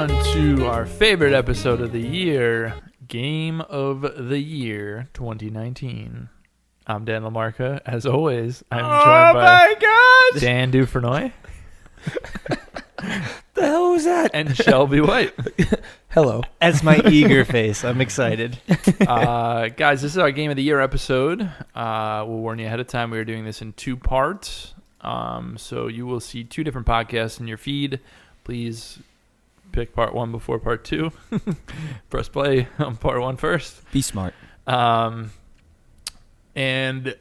on to our favorite episode of the year, Game of the Year 2019. I'm Dan LaMarca. As always, I'm joined by Dan Dufresnoy. The hell was that? And Shelby White. Hello. That's my eager face. I'm excited. Guys, this is our Game of the Year episode. We'll warn you ahead of time. We are doing this in 2 parts. So you will see 2 different podcasts in your feed. Please pick part 1 before part 2. Press play on part 1 first. Be smart. And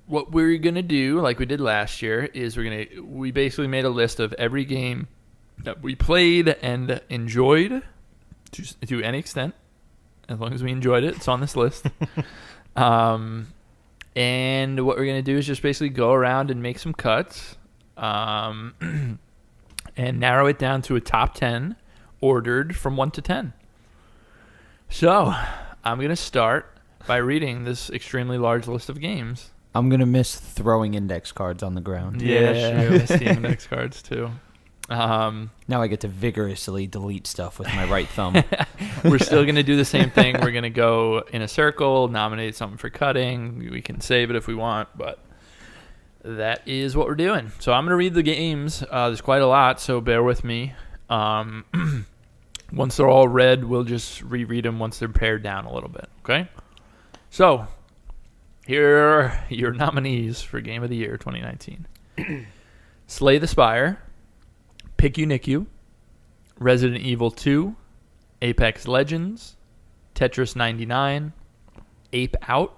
what we're going to do, like we did last year, is we basically made a list of every game that we played and enjoyed to any extent. As long as we enjoyed it, it's on this list. And what we're going to do is just basically go around and make some cuts and narrow it down to a top 10 ordered from 1 to 10. So I'm going to start by reading this extremely large list of games. I'm going to miss throwing index cards on the ground. Yeah, I miss the index cards too. Now I get to vigorously delete stuff with my right thumb. We're still going to do the same thing. We're going to go in a circle, nominate something for cutting. We can save it if we want, but that is what we're doing. So I'm going to read the games. There's quite a lot, so bear with me. Once they're all read, we'll just reread them once they're pared down a little bit, okay? So here are your nominees for Game of the Year 2019. Slay the Spire, Pick You Nick You, Resident Evil 2, Apex Legends, Tetris 99, Ape Out,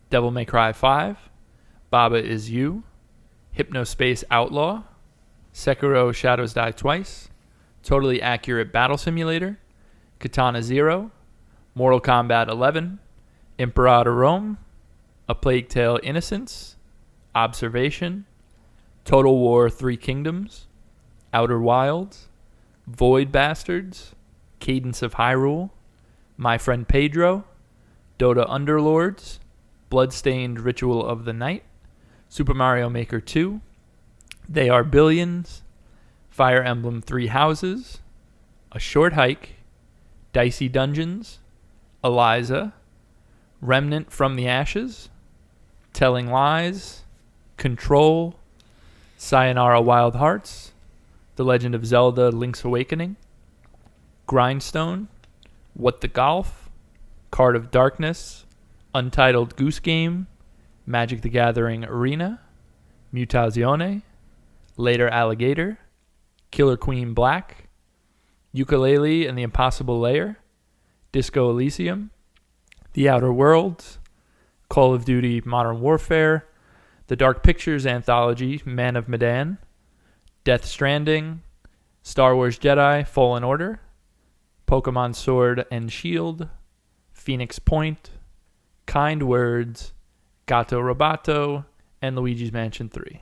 Devil May Cry 5, Baba Is You, Hypnospace Outlaw, Sekiro Shadows Die Twice, Totally Accurate Battle Simulator, Katana Zero, Mortal Kombat 11, Imperator Rome, A Plague Tale Innocence, Observation, Total War 3 Kingdoms, Outer Wilds, Void Bastards, Cadence of Hyrule, My Friend Pedro, Dota Underlords, Bloodstained Ritual of the Night, Super Mario Maker 2, They Are Billions, Fire Emblem 3 Houses, A Short Hike, Dicey Dungeons, Eliza, Remnant from the Ashes, Telling Lies, Control, Sayonara Wild Hearts, The Legend of Zelda Link's Awakening, Grindstone, What the Golf, Card of Darkness, Untitled Goose Game, Magic the Gathering Arena, Mutazione, Later Alligator, Killer Queen Black, Yooka-Laylee and the Impossible Lair, Disco Elysium, The Outer Worlds, Call of Duty Modern Warfare, The Dark Pictures Anthology Man of Medan, Death Stranding, Star Wars Jedi Fallen Order, Pokemon Sword and Shield, Phoenix Point, Kind Words, Gato Roboto, and Luigi's Mansion 3.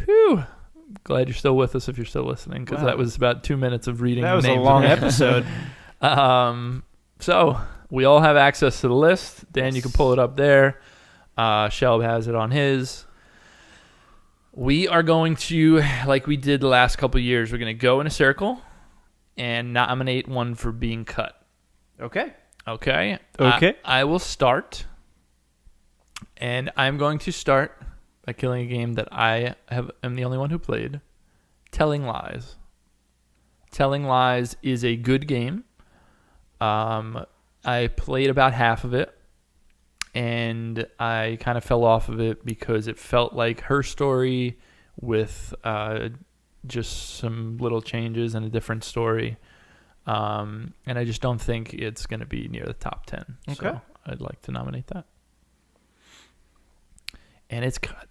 Whew! Glad you're still with us if you're still listening, because that was about 2 minutes of reading. That was names a long episode. So we all have access to the list. Dan, you can pull it up there. Shelb has it on his. We are going to, like we did the last couple of years, we're going to go in a circle and nominate one for being cut. Okay. Okay? Okay. I will start. And I'm going to start by killing a game that I am the only one who played. Telling Lies. Telling Lies is a good game. I played about half of it, and I kind of fell off of it because it felt like her story with just some little changes and a different story. And I just don't think it's going to be near the top 10. Okay. So I'd like to nominate that. And it's cut.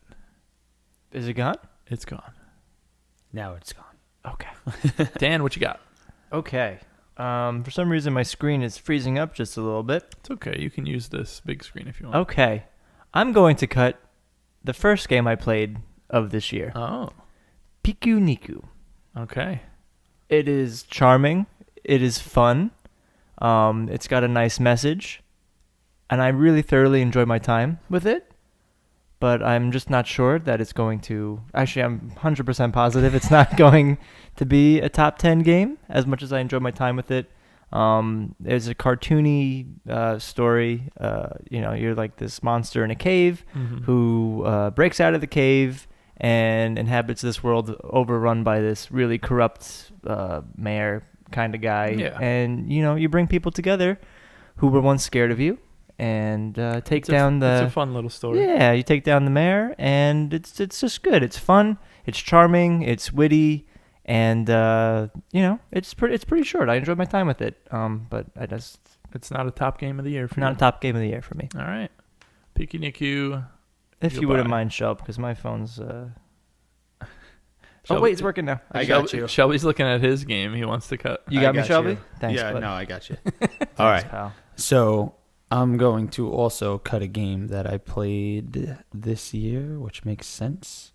Is it gone? It's gone. Now it's gone. Okay. Dan, what you got? Okay. For some reason, my screen is freezing up just a little bit. It's okay. You can use this big screen if you want. Okay. I'm going to cut the first game I played of this year. Oh. Piku Niku. Okay. It is charming. It is fun. It's got a nice message. And I really thoroughly enjoy my time with it. but I'm just not sure that it's going to. Actually, I'm 100% positive it's not going to be a top 10 game. As much as I enjoy my time with it, there's a cartoony story. You're like this monster in a cave who breaks out of the cave and inhabits this world overrun by this really corrupt mayor kind of guy. Yeah. And you bring people together who were once scared of you. And take down the. It's a fun little story. Yeah, you take down the mayor, and it's just good. It's fun. It's charming. It's witty, and it's pretty short. I enjoyed my time with it. But It's not a top game of the year for you. not a top game of the year for me. All right. Picky Niku. If you wouldn't mind, Shelb, because my phone's. Oh wait, it's working now. I got you. Shelby's looking at his game. He wants to cut. You got me, got Shelby? you. Thanks. Yeah, bud. no, I got you. Thanks, All right. pal. So I'm going to also cut a game that I played this year, which makes sense.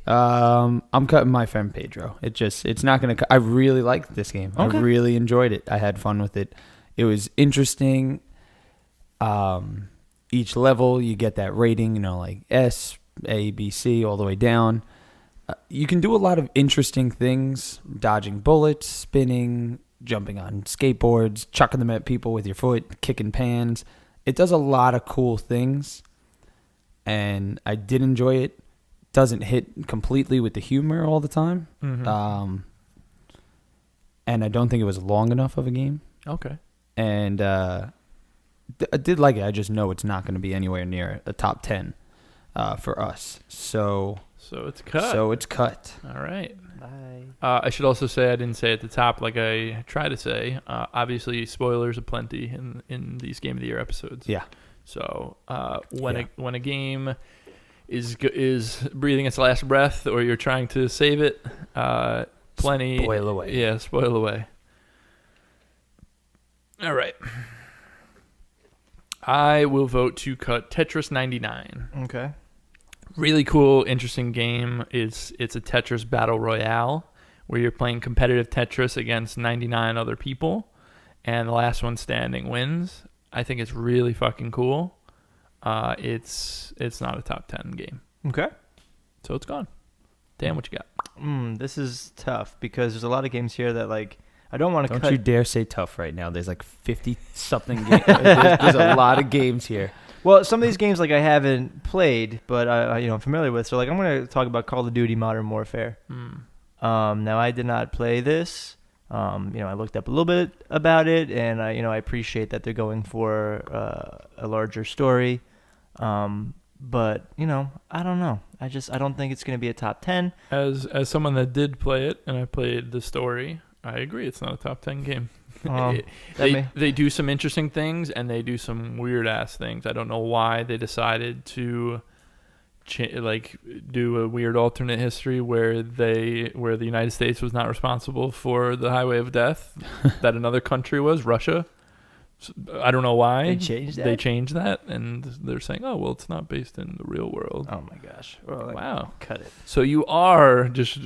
I'm cutting My Friend Pedro. It's not going to. I really liked this game. Okay. I really enjoyed it. I had fun with it. It was interesting. Each level you get that rating, like S, A, B, C, all the way down. You can do a lot of interesting things: dodging bullets, spinning, jumping on skateboards, chucking them at people with your foot, kicking pans. It does a lot of cool things, and I did enjoy it. Doesn't hit completely with the humor all the time, and I don't think it was long enough of a game. Okay. And I did like it. I just know it's not going to be anywhere near a top 10 for us. So it's cut. All right. Bye. I should also say I didn't say at the top like I try to say. Obviously, spoilers aplenty in these Game of the Year episodes. Yeah. So when a game is breathing its last breath, or you're trying to save it, plenty. Spoil away. Yeah, spoil away. All right. I will vote to cut Tetris 99. Okay. Really cool, interesting game. It's a Tetris battle royale where you're playing competitive Tetris against 99 other people, and the last one standing wins. I think it's really fucking cool. It's not a top 10 game, Okay. so it's gone. Dan, what you got? This is tough because there's a lot of games here that I don't want to Don't cut. you dare say tough right now. There's like 50-something games. There's a lot of games here. Well, some of these games I haven't played, but I'm familiar with. So I'm going to talk about Call of Duty Modern Warfare. Now I did not play this. I looked up a little bit about it, and I appreciate that they're going for a larger story. But I don't know. I don't think it's going to be a top 10. As someone that did play it, and I played the story, I agree it's not a top 10 game. They do some interesting things, and they do some weird ass things. I don't know why they decided to do a weird alternate history where the United States was not responsible for the Highway of Death that another country was, Russia. I don't know why They changed that? They changed that, and they're saying, "Oh, well, it's not based in the real world." Oh my gosh! Well, Wow. Cut it. So you are just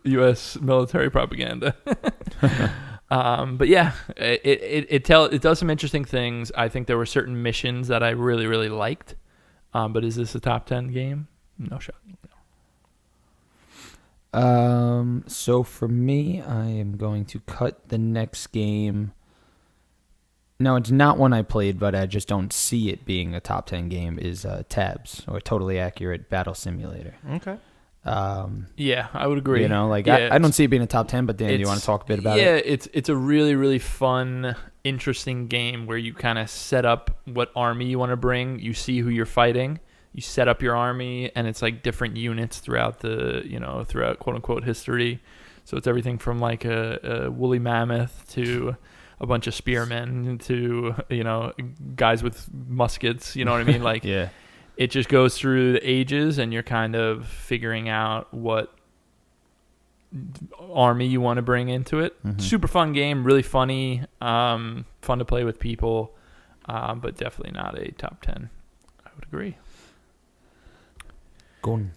U.S. military propaganda. But yeah, it does some interesting things. I think there were certain missions that I really, really liked. But is this a top 10 game? No shot. So for me, I am going to cut the next game. No, it's not one I played, but I just don't see it being a top 10 game, is Tabs, or Totally Accurate Battle Simulator. Okay. Yeah, I would agree. I don't see it being a top 10, but Dan, do you want to talk a bit about it? Yeah, it's a really, really fun, interesting game where you kind of set up what army you want to bring. You see who you're fighting. You set up your army, and it's like different units throughout throughout quote unquote history. So it's everything from like a woolly mammoth to a bunch of spearmen to guys with muskets. You know what I mean? Like Yeah. It just goes through the ages, and you're kind of figuring out what army you want to bring into it. Mm-hmm. Super fun game, really funny, fun to play with people, but definitely not a top 10. I would agree. Gone.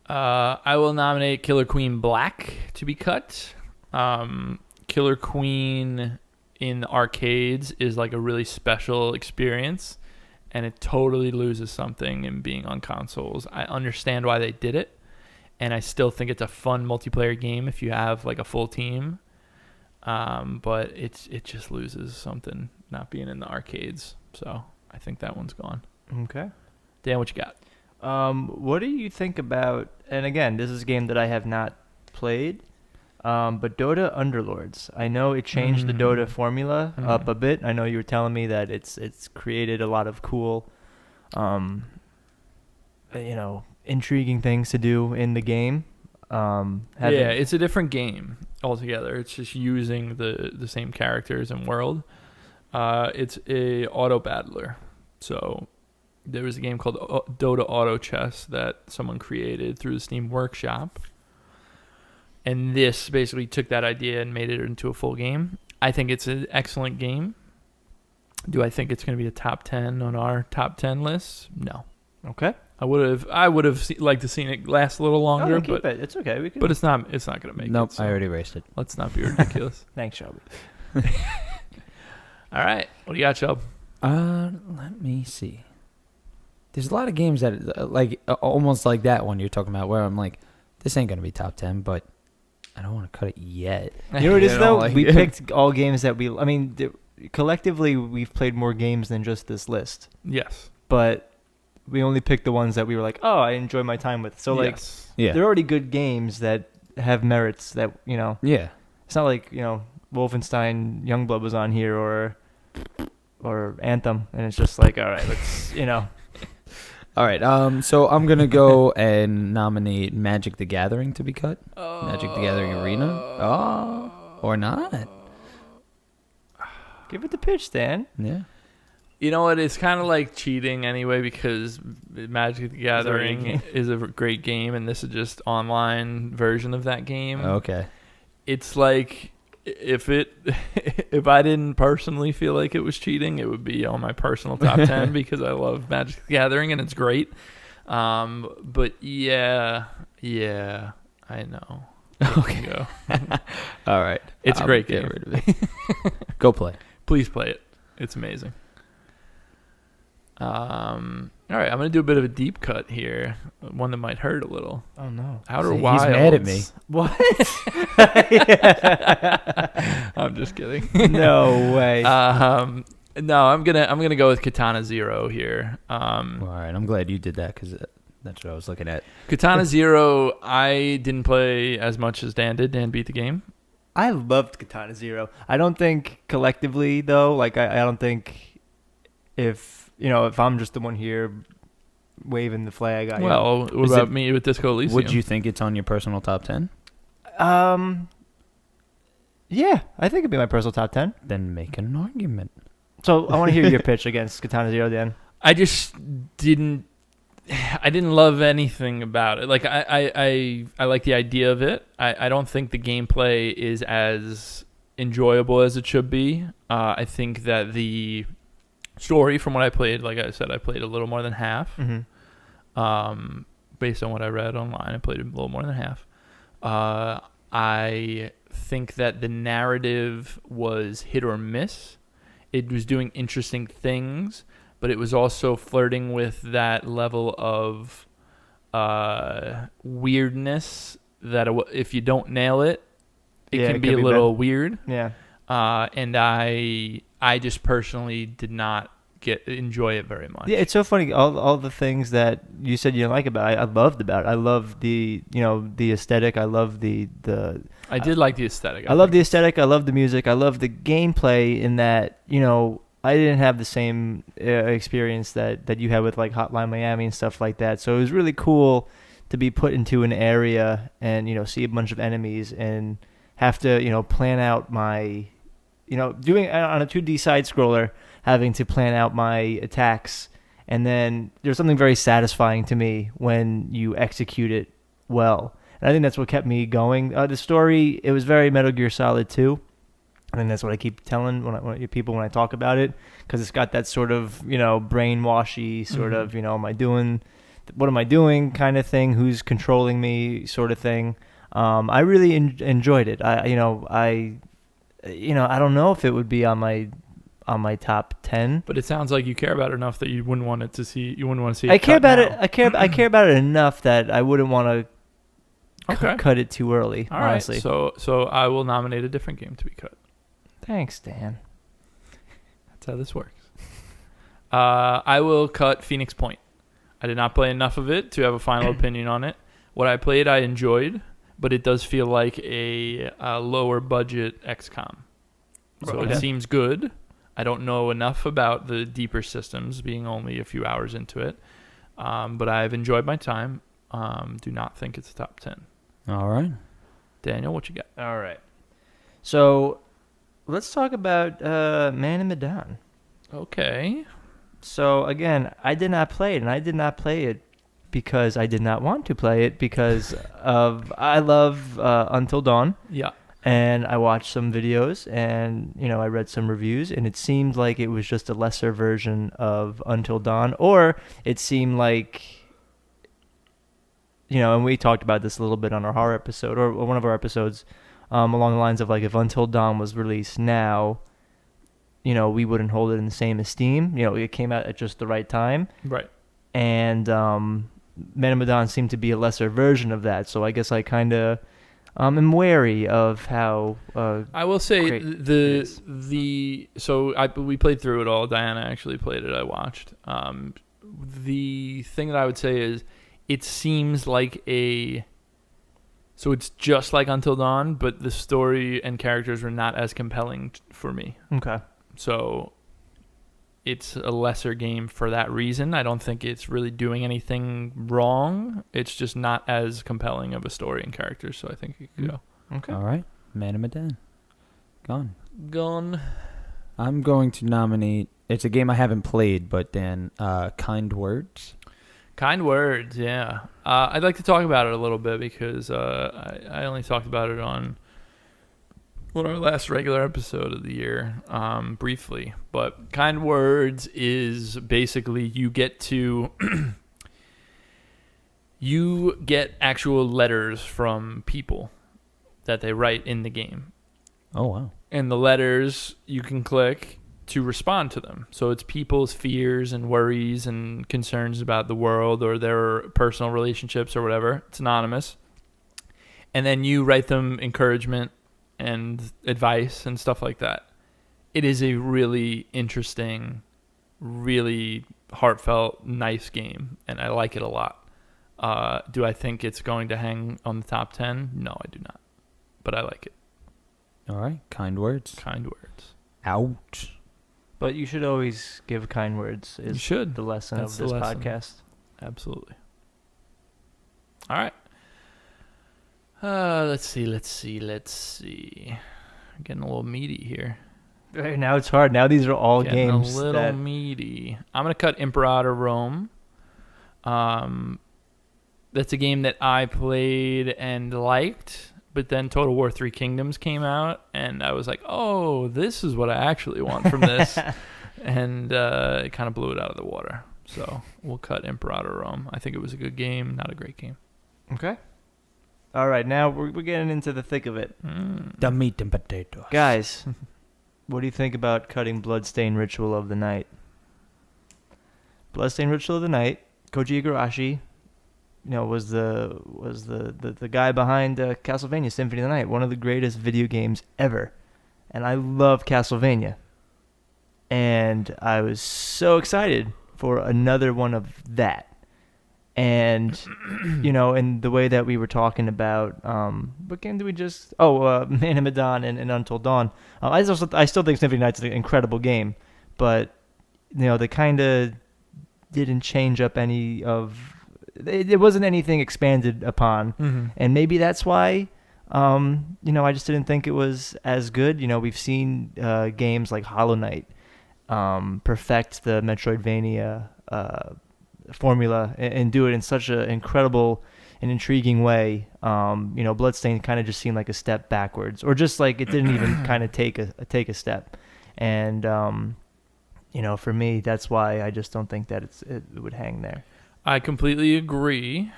I will nominate Killer Queen Black to be cut. Killer Queen in the arcades is like a really special experience. and it totally loses something in being on consoles. I understand why they did it, and I still think it's a fun multiplayer game if you have like a full team. But it just loses something not being in the arcades. So I think that one's gone. Okay. Dan, what you got? What do you think about? And again, this is a game that I have not played. But Dota Underlords. I know it changed the Dota formula up a bit. I know you were telling me that it's created a lot of cool, intriguing things to do in the game. It's a different game altogether. It's just using the same characters and world. It's a auto battler. So there was a game called Dota Auto Chess that someone created through the Steam Workshop. And this basically took that idea and made it into a full game. I think it's an excellent game. Do I think it's going to be a top 10 on our top 10 list? No. Okay. I would have liked to seen it last a little longer, keep it. It's okay. But it's not going to make it. Nope, So I already erased it. let's not be ridiculous. Thanks, Shelby. All right. What do you got, Chubb? Let me see. There's a lot of games that almost like that one you're talking about, where I'm like, this ain't gonna be top 10, but I don't want to cut it yet. You know what it is, though? like- We picked all games that collectively, we've played more games than just this list. Yes. But we only picked the ones that we were like, oh, I enjoy my time with. So, yes. Yeah. they're already good games that have merits that, Yeah. it's not like, Wolfenstein Youngblood was on here or Anthem. And it's just like, all right, let's, All right. So I'm gonna go and nominate Magic: The Gathering to be cut. Magic: The Gathering Arena. Oh, or not? Give it the pitch, Dan. Yeah. You know what? It's kind of like cheating anyway, because Magic: The Gathering is a great game, and this is just online version of that game. Okay. It's like if I didn't personally feel like it was cheating, it would be on my personal top 10 because I love Magic: The Gathering and it's great. But yeah, I know. Okay. Go. All right. It's a great get game. rid of it. Go play. Please play it. It's amazing. All right, I'm gonna do a bit of a deep cut here, one that might hurt a little. Oh no! Outer He's Wilds. mad at me. What? I'm just kidding. No way. No, I'm gonna go with Katana Zero here. All right. I'm glad you did that because that's what I was looking at. Katana Zero, I didn't play as much as Dan did. Dan beat the game. I loved Katana Zero. I don't think collectively though. Like I don't think if I'm just the one here waving the flag. Well, what about me with Disco Elysium? Would you think it's on your personal top 10? Yeah, I think it'd be my personal top 10. Then make an argument. So I want to hear your pitch against Katana Zero, Dan. I just didn't love anything about it. Like I like the idea of it. I don't think the gameplay is as enjoyable as it should be. I think that the story, from what I played, like I said, I played a little more than half. Mm-hmm. Based on what I read online, I played a little more than half. I think that the narrative was hit or miss. It was doing interesting things, but it was also flirting with that level of weirdness that if you don't nail it, it can be a little weird. Yeah. And I just personally did not enjoy it very much. Yeah, it's so funny. All the things that you said you didn't like about it, I loved about it. I love the the aesthetic. I love the. I did like the aesthetic. I love the aesthetic. I love the music. I love the gameplay. In that I didn't have the same experience that you had with like Hotline Miami and stuff like that. So it was really cool to be put into an area and see a bunch of enemies and have to plan out my doing on a 2D side scroller, having to plan out my attacks, and then there's something very satisfying to me when you execute it well. And I think that's what kept me going. The story, it was very Metal Gear Solid 2. I think that's what I keep telling when people when I talk about it, because it's got that sort of brainwashy sort of what am I doing kind of thing, who's controlling me sort of thing. I really enjoyed it. I don't know if it would be on my on my top 10. But it sounds like you care about it enough that you wouldn't want it to see. You wouldn't want to see. I care about now. it. I care about it enough that I wouldn't want to Okay. cut it too early. All right. Honestly. So I will nominate a different game to be cut. Thanks, Dan. That's how this works. I will cut Phoenix Point. I did not play enough of it to have a final opinion on it. What I played, I enjoyed, but it does feel like a lower budget XCOM. So Okay. it seems good. I don't know enough about the deeper systems, being only a few hours into it. But I've enjoyed my time. Do not think it's a top 10. All right. Daniel, what you got? All right. So let's talk about Man in Medan. Okay. So again, I did not play it, and I did not play it because I did not want to play it because of I love Until Dawn, Yeah. and I watched some videos, and I read some reviews, and it seemed like it was just a lesser version of Until Dawn, or it seemed like and we talked about this a little bit on our horror episode or one of our episodes, along the lines of like if Until Dawn was released now, we wouldn't hold it in the same esteem. It came out at just the right time. Right. And Man of Medan seemed to be a lesser version of that. So I guess I kind of am wary of how. I will say great it is. we played through it all. Diana actually played it. I watched. The thing that I would say is it seems like so it's just like Until Dawn, but the story and characters were not as compelling for me. Okay. So it's a lesser game for that reason. I don't think it's really doing anything wrong. It's just not as compelling of a story and characters, so I think it could go. Okay. All right. Man of Medan. Gone. Gone. I'm going to nominate. It's a game I haven't played, but Dan, Kind Words. Kind Words, yeah. I'd like to talk about it a little bit because I only talked about it on our last regular episode of the year, briefly. But Kind Words is basically you get actual letters from people that they write in the game. Oh, wow. And the letters you can click to respond to them. So it's people's fears and worries and concerns about the world or their personal relationships or whatever. It's anonymous. And then you write them encouragement and advice and stuff like that. It is a really interesting, really heartfelt, nice game, and I like it a lot. Do I think it's going to hang on the top 10? No, I do not. But I like it. All right. Kind Words. Kind Words. Ouch. But you should always give kind words. Is You should. the lesson That's of the this lesson. podcast. Absolutely. All right. Let's see. Getting a little meaty here. Right, now it's hard. Now these are all Getting games a little that meaty. I'm gonna cut Imperator Rome. That's a game that I played and liked, but then Total War 3 Kingdoms came out, and I was like, oh, this is what I actually want from this. And it kind of blew it out of the water. So we'll cut Imperator Rome. I think it was a good game, not a great game. Okay. All right, now we're getting into the thick of it. The meat and potatoes. Guys, what do you think about cutting Bloodstained Ritual of the Night? Bloodstained Ritual of the Night, Koji Igarashi, was the guy behind Castlevania Symphony of the Night, one of the greatest video games ever. And I love Castlevania. And I was so excited for another one of that. And, in the way that we were talking about, what game did we just... Man of Medan and Until Dawn. I still think Symphony of the Night's an incredible game. But, they kind of didn't change up any of... It wasn't anything expanded upon. Mm-hmm. And maybe that's why, I just didn't think it was as good. We've seen games like Hollow Knight perfect the Metroidvania formula and do it in such an incredible and intriguing way. Bloodstained kind of just seemed like a step backwards, or just like it didn't even kind of take a step. And for me, that's why I just don't think that it would hang there. I completely agree,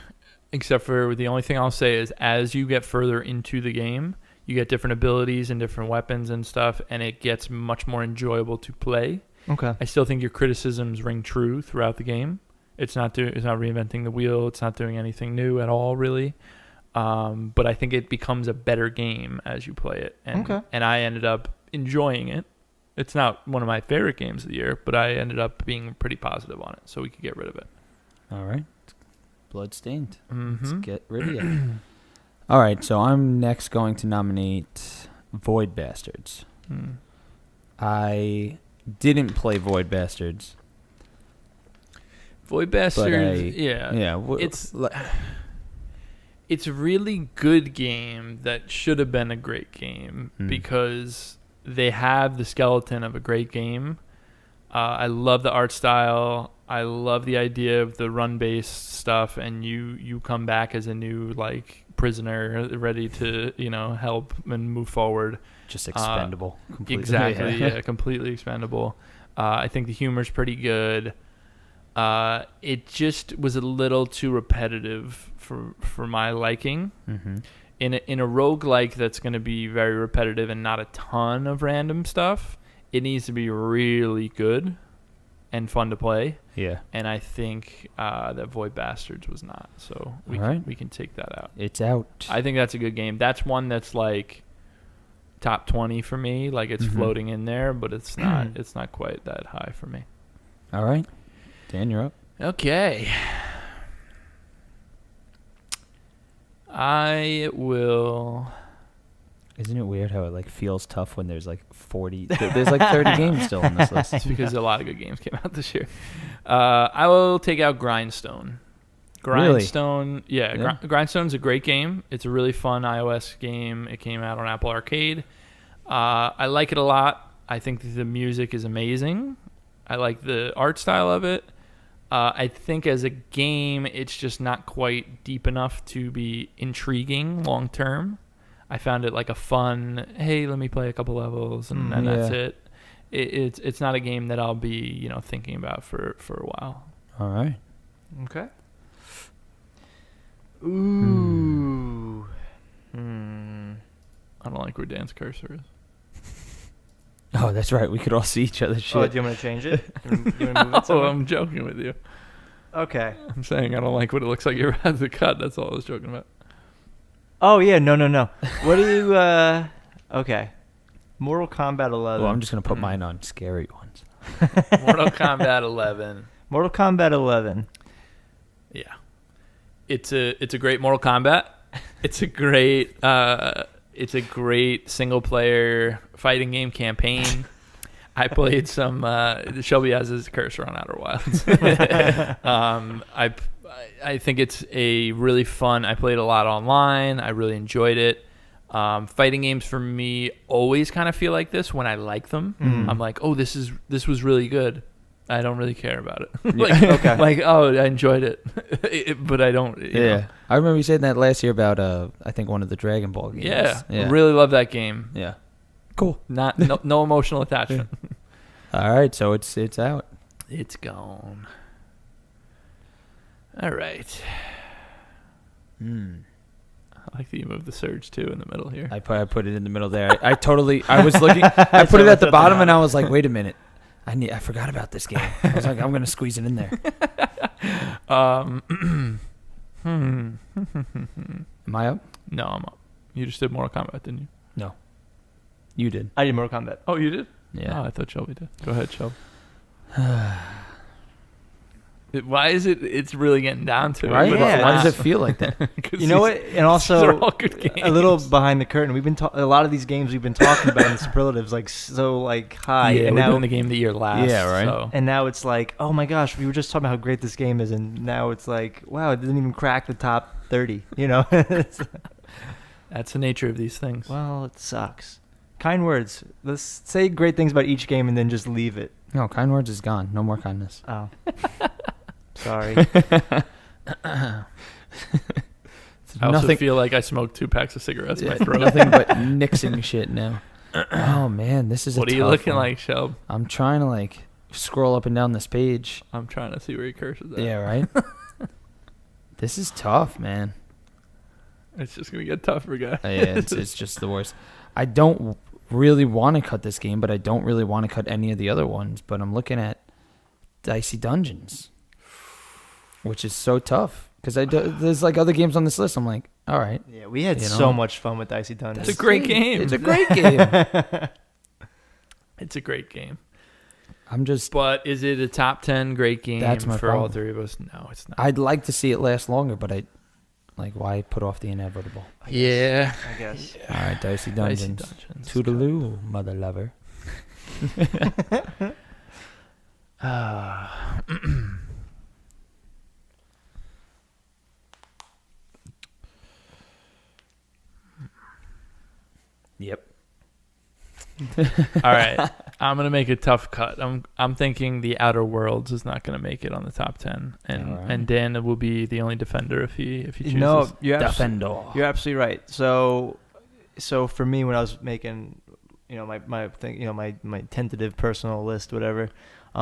except for the only thing I'll say is as you get further into the game, You get different abilities and different weapons and stuff, and it gets much more enjoyable to play. Okay. I still think your criticisms ring true throughout the game. It's not reinventing the wheel. It's not doing anything new at all, really. But I think it becomes a better game as you play it. And I ended up enjoying it. It's not one of my favorite games of the year, but I ended up being pretty positive on it, so we could get rid of it. All right. Bloodstained. Let's Mm-hmm. get rid of it. All right, so I'm next going to nominate Void Bastards. Mm. I didn't play Void Bastards. Void Bastards, Yeah. It's a really good game that should have been a great game because they have the skeleton of a great game. I love the art style. I love the idea of the run-based stuff, and you come back as a new prisoner, ready to help and move forward. Just expendable. Completely. Exactly, yeah, completely expendable. I think the humor's pretty good. It just was a little too repetitive for my liking. Mm-hmm. In a roguelike that's going to be very repetitive and not a ton of random stuff, it needs to be really good and fun to play. Yeah. And I think that Void Bastards was not. So we can take that out. It's out. I think that's a good game. That's one that's top 20 for me. It's floating in there, but it's not it's not quite that high for me. All right. Dan, you're up. Okay. I will. Isn't it weird how it feels tough when there's 40? There's 30 games still on this list. It's because a lot of good games came out this year. I will take out Grindstone. Grindstone, really? Yeah. Grindstone's a great game. It's a really fun iOS game. It came out on Apple Arcade. I like it a lot. I think the music is amazing. I like the art style of it. I think as a game, it's just not quite deep enough to be intriguing long term. I found it a fun, hey, let me play a couple levels, and that's it. It's not a game that I'll be thinking about for a while. All right. Okay. Ooh. I don't like where Dan's cursor is. Oh, that's right. We could all see each other's shit. Oh, do you want me to change it? You want me to move it somewhere? I'm joking with you. Okay. I'm saying I don't like what it looks like you're at the cut. That's all I was joking about. Oh, yeah. No. What do you... Okay. Mortal Kombat 11. Well, I'm just going to put mine on scary ones. Mortal Kombat 11. Mortal Kombat 11. Yeah. It's a great Mortal Kombat. It's a great single player fighting game campaign. I played some Shelby has his cursor on Outer Wilds. I think it's a really fun. I played a lot online. I really enjoyed it. Fighting games for me always kind of feel like this when I like them. I'm like, oh, this was really good. I don't really care about it. I enjoyed it, but I don't. You know. I remember you saying that last year about I think one of the Dragon Ball games. Yeah. I really love that game. Yeah, cool. No emotional attachment. All right, so it's out. It's gone. All right. I like that you moved the surge too in the middle here. I put it in the middle there. I was looking. I put it at the bottom, and I was like, wait a minute. I forgot about this game. I was like, I'm going to squeeze it in there. Am I up? No, I'm up. You just did Mortal Kombat, didn't you? No. You did. I did Mortal Kombat. Oh, you did? Yeah. Oh, I thought Shelby did. Go ahead, Shelby. Why is it? It's really getting down to right? it. Yeah. Why does it feel like that? You know what? And also, they're all good games. A little behind the curtain. We've been a lot of these games we've been talking about in the superlatives high. Yeah, and we're now doing the game of the year last. Yeah, right. So. And now it's like, oh my gosh, we were just talking about how great this game is, and now it's like, wow, it didn't even crack the top 30. That's the nature of these things. Well, it sucks. Kind words. Let's say great things about each game and then just leave it. No, kind words is gone. No more kindness. Oh. Sorry. I also feel like I smoked 2 packs of cigarettes in my throat. Nothing but nixing shit now. Oh man, this is. What are you looking like, Shelb? I'm trying to scroll up and down this page. I'm trying to see where your cursor's at. Yeah, right. This is tough, man. It's just gonna get tougher, guys. Yeah, it's just the worst. I don't really want to cut this game, but I don't really want to cut any of the other ones. But I'm looking at Dicey Dungeons, which is so tough because there's like other games on this list. I'm like, all right, Yeah, we had You know? so much fun with Dicey Dungeons. It's a great game. It's a great game. It's a great game. I'm just. But is it a top 10 great game That's my for all problem. three of us? No, it's not. I'd like to see it last longer, but why put off the inevitable? Yeah. I guess. All right, Dicey Dicey Dungeons. Dungeons. Toodaloo, mother lover. Yep. All right. I'm gonna make a tough cut. I'm thinking The Outer Worlds is not gonna make it on the top 10, and All right. and Dan will be the only defender if he chooses. No, you're Defender. absolutely right. So for me, when I was making, my thing, my tentative personal list, whatever,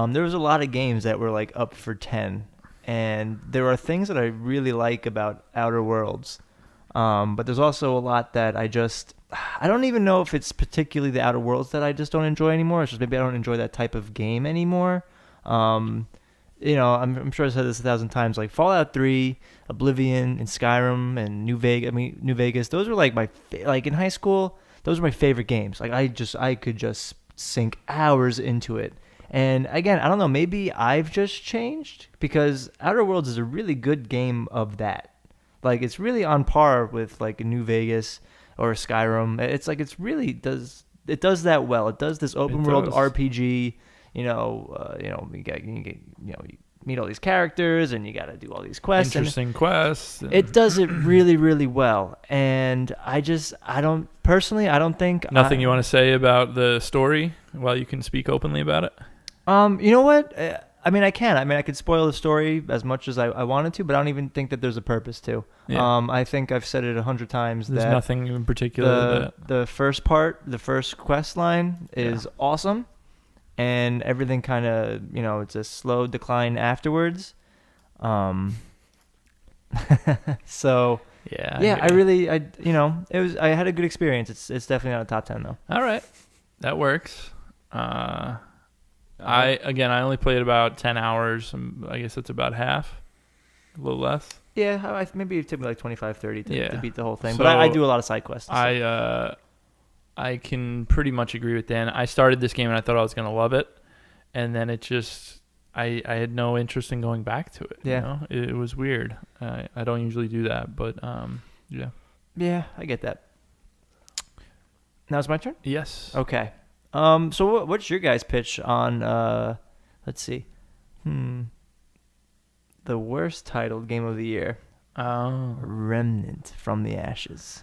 there was a lot of games that were like up for 10, and there are things that I really like about Outer Worlds, but there's also a lot that I don't even know if it's particularly the Outer Worlds that I just don't enjoy anymore. It's just maybe I don't enjoy that type of game anymore. I'm sure I've said this 1,000 times. Like Fallout 3, Oblivion, and Skyrim, and New Vegas. Those were like like in high school. Those were my favorite games. Like I could just sink hours into it. And again, I don't know. Maybe I've just changed because Outer Worlds is a really good game of that. Like it's really on par with like a New Vegas or Skyrim. It's like it does that well. It does this open world RPG. You meet all these characters and you got to do all these quests. Interesting quests. It does it really, really well. And I don't think Nothing you want to say about the story while you can speak openly about it? You know what? I mean, I can. I mean, I could spoil the story as much as I wanted to, but I don't even think that there's a purpose to. Yeah. I think I've said it 100 times There's that nothing in particular the first quest line is awesome, and everything kind of, it's a slow decline afterwards. So Yeah. I had a good experience. It's definitely not a top 10 though. All right. That works. I only played about 10 hours. I guess that's about half. A little less. Yeah, maybe it took me like 25, 30 to beat the whole thing. So but I do a lot of side quests. I can pretty much agree with Dan. I started this game and I thought I was going to love it. And then it just, I had no interest in going back to it. Yeah. It was weird. I don't usually do that, but yeah. Yeah, I get that. Now it's my turn? Yes. Okay. So what's your guys' pitch on, let's see. The worst titled game of the year. Oh. Remnant from the Ashes.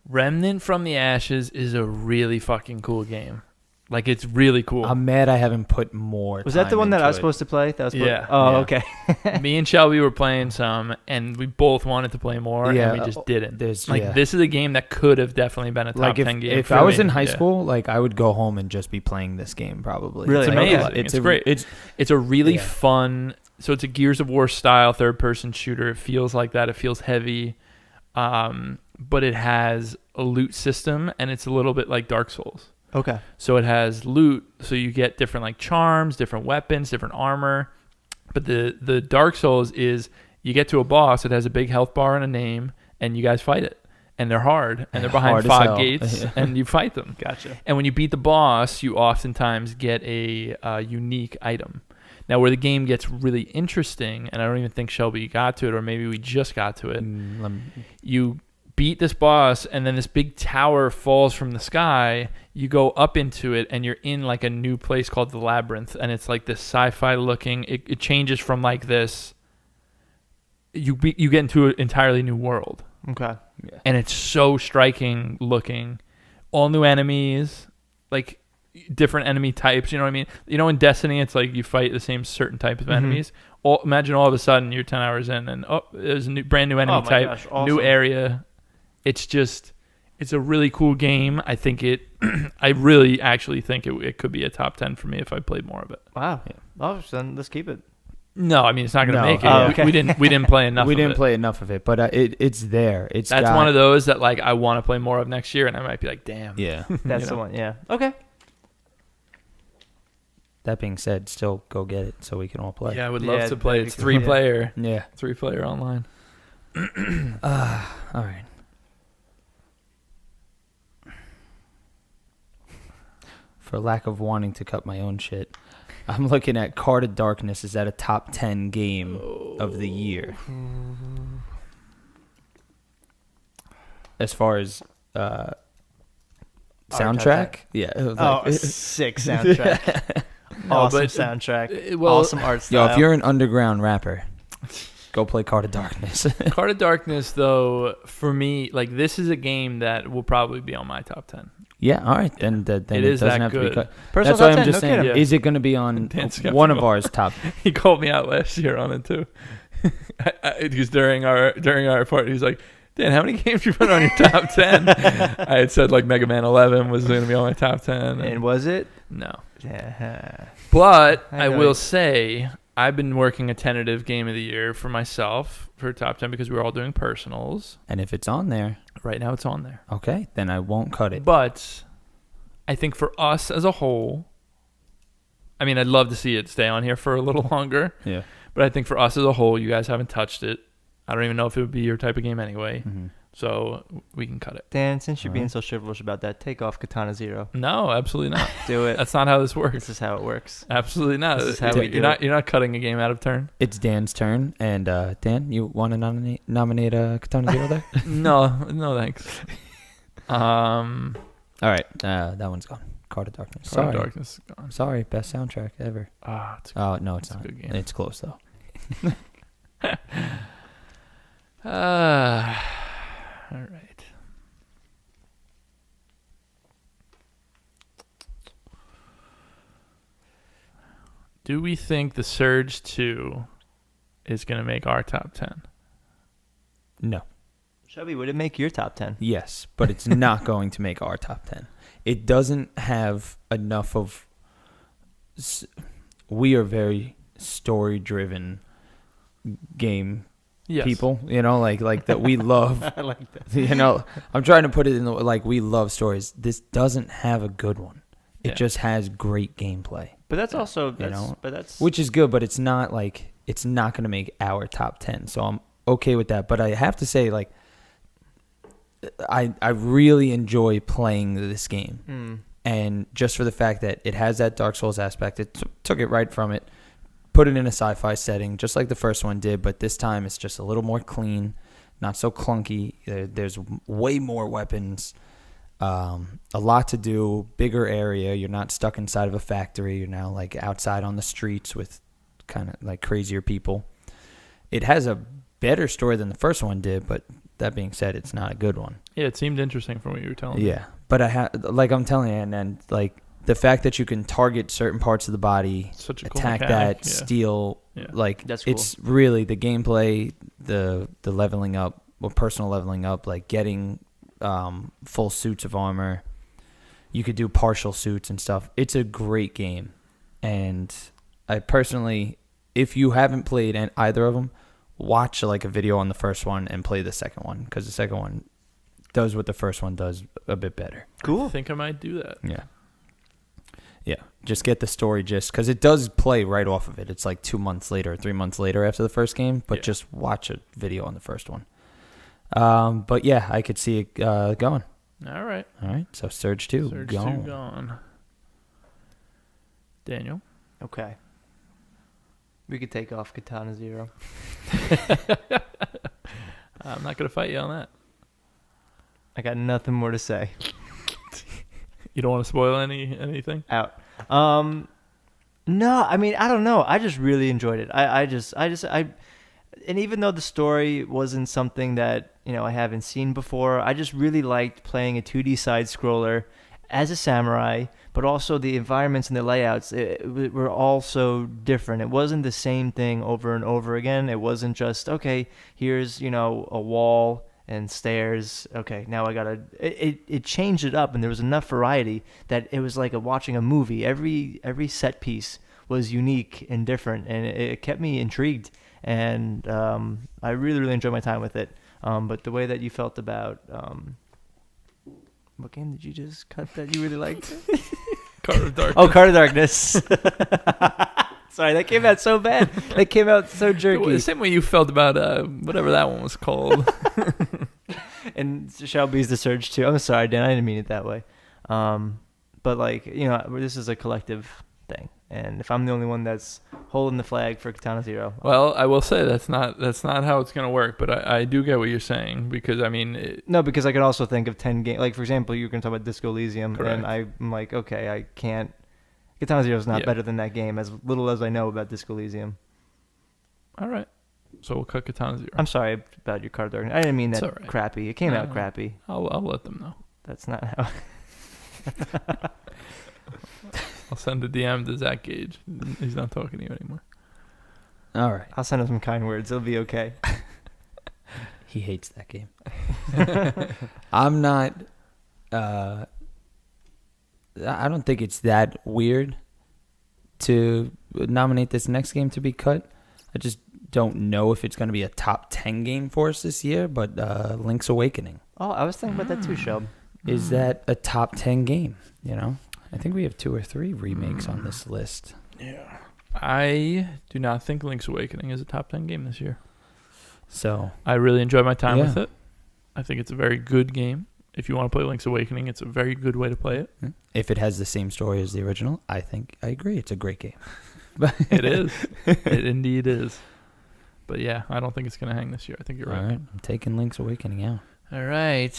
Remnant from the Ashes is a really fucking cool game. Like, it's really cool. I'm mad I haven't put more. Was that the one that I was into supposed to play? Yeah. Oh, Yeah. okay. Me and Shelby were playing some, and we both wanted to play more, Yeah, and we just didn't. there's- Like, yeah. this is a game that could have definitely been a top Like 10 game. if for I was me. in high Yeah. school, like I would go home and just be playing this game probably. Really? It's Like, amazing. It's great. It's a really Yeah. fun. So it's a Gears of War style third-person shooter. It feels like that. It feels heavy, but it has a loot system, and it's a little bit like Dark Souls. Okay. So it has loot, so you get different like charms, different weapons, different armor. But the Dark Souls is you get to a boss, it has a big health bar and a name, and you guys fight it. And they're hard, and they're behind Hard as 5 hell. gates, and you fight them. Gotcha. And when you beat the boss, you oftentimes get a unique item. Now, where the game gets really interesting, and I don't even think Shelby got to it, or maybe we just got to it, you beat this boss, and then this big tower falls from the sky. You go up into it, and you're in like a new place called the Labyrinth, and it's like this sci-fi looking. It changes from like this. You get into an entirely new world. Okay. Yeah. And it's so striking looking. All new enemies, like different enemy types, you know what I mean? You know, in Destiny, it's like you fight the same certain type of enemies. Imagine all of a sudden you're 10 hours in and there's a brand new enemy type, gosh, awesome. new area. It's a really cool game. I think I really actually think it could be a top 10 for me if I played more of it. Wow. Oh, then let's keep it. No, I mean it's not going to No. make it. Oh, okay. We didn't play enough. We of didn't it. play enough of it, but it's there. That's one of those that like I want to play more of next year, and I might be like, damn. Yeah. That's You the know. one. Yeah. Okay. That being said, still go get it so we can all play. Yeah, I would love Yeah, to play. that'd It's be cool. 3-player, Yeah. 3-player online. All right. For lack of wanting to cut my own shit, I'm looking at Card of Darkness. Is that a top 10 game of the year? As far as soundtrack? Yeah. It was Oh, like- sick soundtrack. No, Awesome but- soundtrack. well- awesome art Yo, style. if you're an underground rapper, go play Card of Darkness. Card of Darkness, though, for me, like this is a game that will probably be on my top 10. Yeah, all right. Then it is doesn't that have to be good. cut. Personal That's why top I'm 10, just no saying, kidding. Yeah. is it going to be on Dan's one of skeptical. ours top? He called me out last year on it too. Because during our party, he's like, Dan, how many games you put on your top 10? I had said like Mega Man 11 was going to be on my top 10. And was it? No. Yeah. But I I know will it. say I've been working a tentative game of the year for myself for top 10 because we were all doing personals. And if it's on there, Right now it's on there. okay, then I won't cut it. But I think for us as a whole, I mean, I'd love to see it stay on here for a little longer. Yeah. But I think for us as a whole, you guys haven't touched it. I don't even know if it would be your type of game anyway. Mhm. So we can cut it. Dan, since you're being Alright. so chivalrous about that, take off Katana Zero. No, absolutely not. Do it. That's not how this works. This is how it works. Absolutely not. This is how you're we do not. it. You're not cutting a game out of turn. It's Dan's turn, and Dan, you want to nominate Katana Zero there? No, thanks. All right, that one's gone. Card of Darkness. Sorry. Sorry, Darkness is gone. sorry, best soundtrack ever. Ah, it's Oh no, it's It's a not. good game. It's close though. all right. Do we think the Surge 2 is going to make our top 10? No. Shelby, would it make your top 10? Yes, but it's not going to make our top 10. It doesn't have enough of. We are very story-driven game Yes. people, like that we love. I like that. I'm trying to put it in the like we love stories. This doesn't have a good one. It Yeah. just has great gameplay, But that's also, which is good, but it's not going to make our top 10. So I'm okay with that. But I have to say, like, I really enjoy playing this game. And just for the fact that it has that Dark Souls aspect, it took it right from it, put it in a sci-fi setting, just like the first one did, but this time it's just a little more clean, not so clunky. There's way more weapons, a lot to do, bigger area. You're not stuck inside of a factory. You're now like outside on the streets with kind of like crazier people. It has a better story than the first one did, but that being said, it's not a good one. Yeah, it seemed interesting from what you were telling me. Yeah, but I'm telling you, and like the fact that you can target certain parts of the body, Such a cool attack mechanic. that, Yeah. steal, Yeah. like That's cool. it's really the gameplay, the leveling up, or personal leveling up, like getting full suits of armor. You could do partial suits and stuff. It's a great game, and I personally, if you haven't played either of them, watch like a video on the first one and play the second one, because the second one does what the first one does a bit better. I think I might do that. Yeah, just get the story gist, because it does play right off of it. It's like 2 months later, 3 months later after the first game, but Yeah. just watch a video on the first one. But yeah, I could see it going. All right. All right, so Surge 2, Surge gone. 2 gone. Daniel? Okay. We could take off Katana Zero. I'm not going to fight you on that. I got nothing more to say. You don't want to spoil anything? Out. No, I mean, I don't know. I just really enjoyed it. And even though the story wasn't something that, I haven't seen before, I just really liked playing a 2D side scroller as a samurai, but also the environments and the layouts were all so different. It wasn't the same thing over and over again. It wasn't just, okay, here's, a wall and stairs. Okay, now I gotta. It changed it up, and there was enough variety that it was like watching a movie. Every set piece was unique and different, and it kept me intrigued. And I really, really enjoyed my time with it. But the way that you felt about what game did you just cut that you really liked? Card of Darkness. Oh, Card of Darkness. Sorry, that came out so bad. That came out so jerky. The same way you felt about whatever that one was called. And Shelby's The Surge too. I'm sorry, Dan. I didn't mean it that way. But like, this is a collective thing, and if I'm the only one that's holding the flag for Katana Zero, Well, I will say that's not how it's gonna work. But I do get what you're saying, because I mean, no, because I can also think of 10 games. Like for example, you're gonna talk about Disco Elysium, Correct. and I'm like, okay, I can't. Katana Zero is not better than that game, as little as I know about Disco Elysium. all right. So we'll cut Katana Zero. I'm sorry about your Card of Darkness. I didn't mean It's that all right. crappy. It came out crappy. I'll let them know. That's not how. I'll send a DM to Zach Gage. He's not talking to you anymore. All right. I'll send him some kind words. It'll be okay. He hates that game. I'm not. I don't think it's that weird to nominate this next game to be cut. I just don't know if it's going to be a top 10 game for us this year, but Link's Awakening. Oh, I was thinking about that too, Shelb. Is that a top 10 game? I think we have 2 or 3 remakes on this list. Yeah. I do not think Link's Awakening is a top 10 game this year. So I really enjoyed my time with it. I think it's a very good game. If you want to play Link's Awakening, it's a very good way to play it. if it has the same story as the original, I agree. It's a great game. It is. It indeed is. But yeah, I don't think it's going to hang this year. I think you're right. All right. I'm taking Link's Awakening out. All right.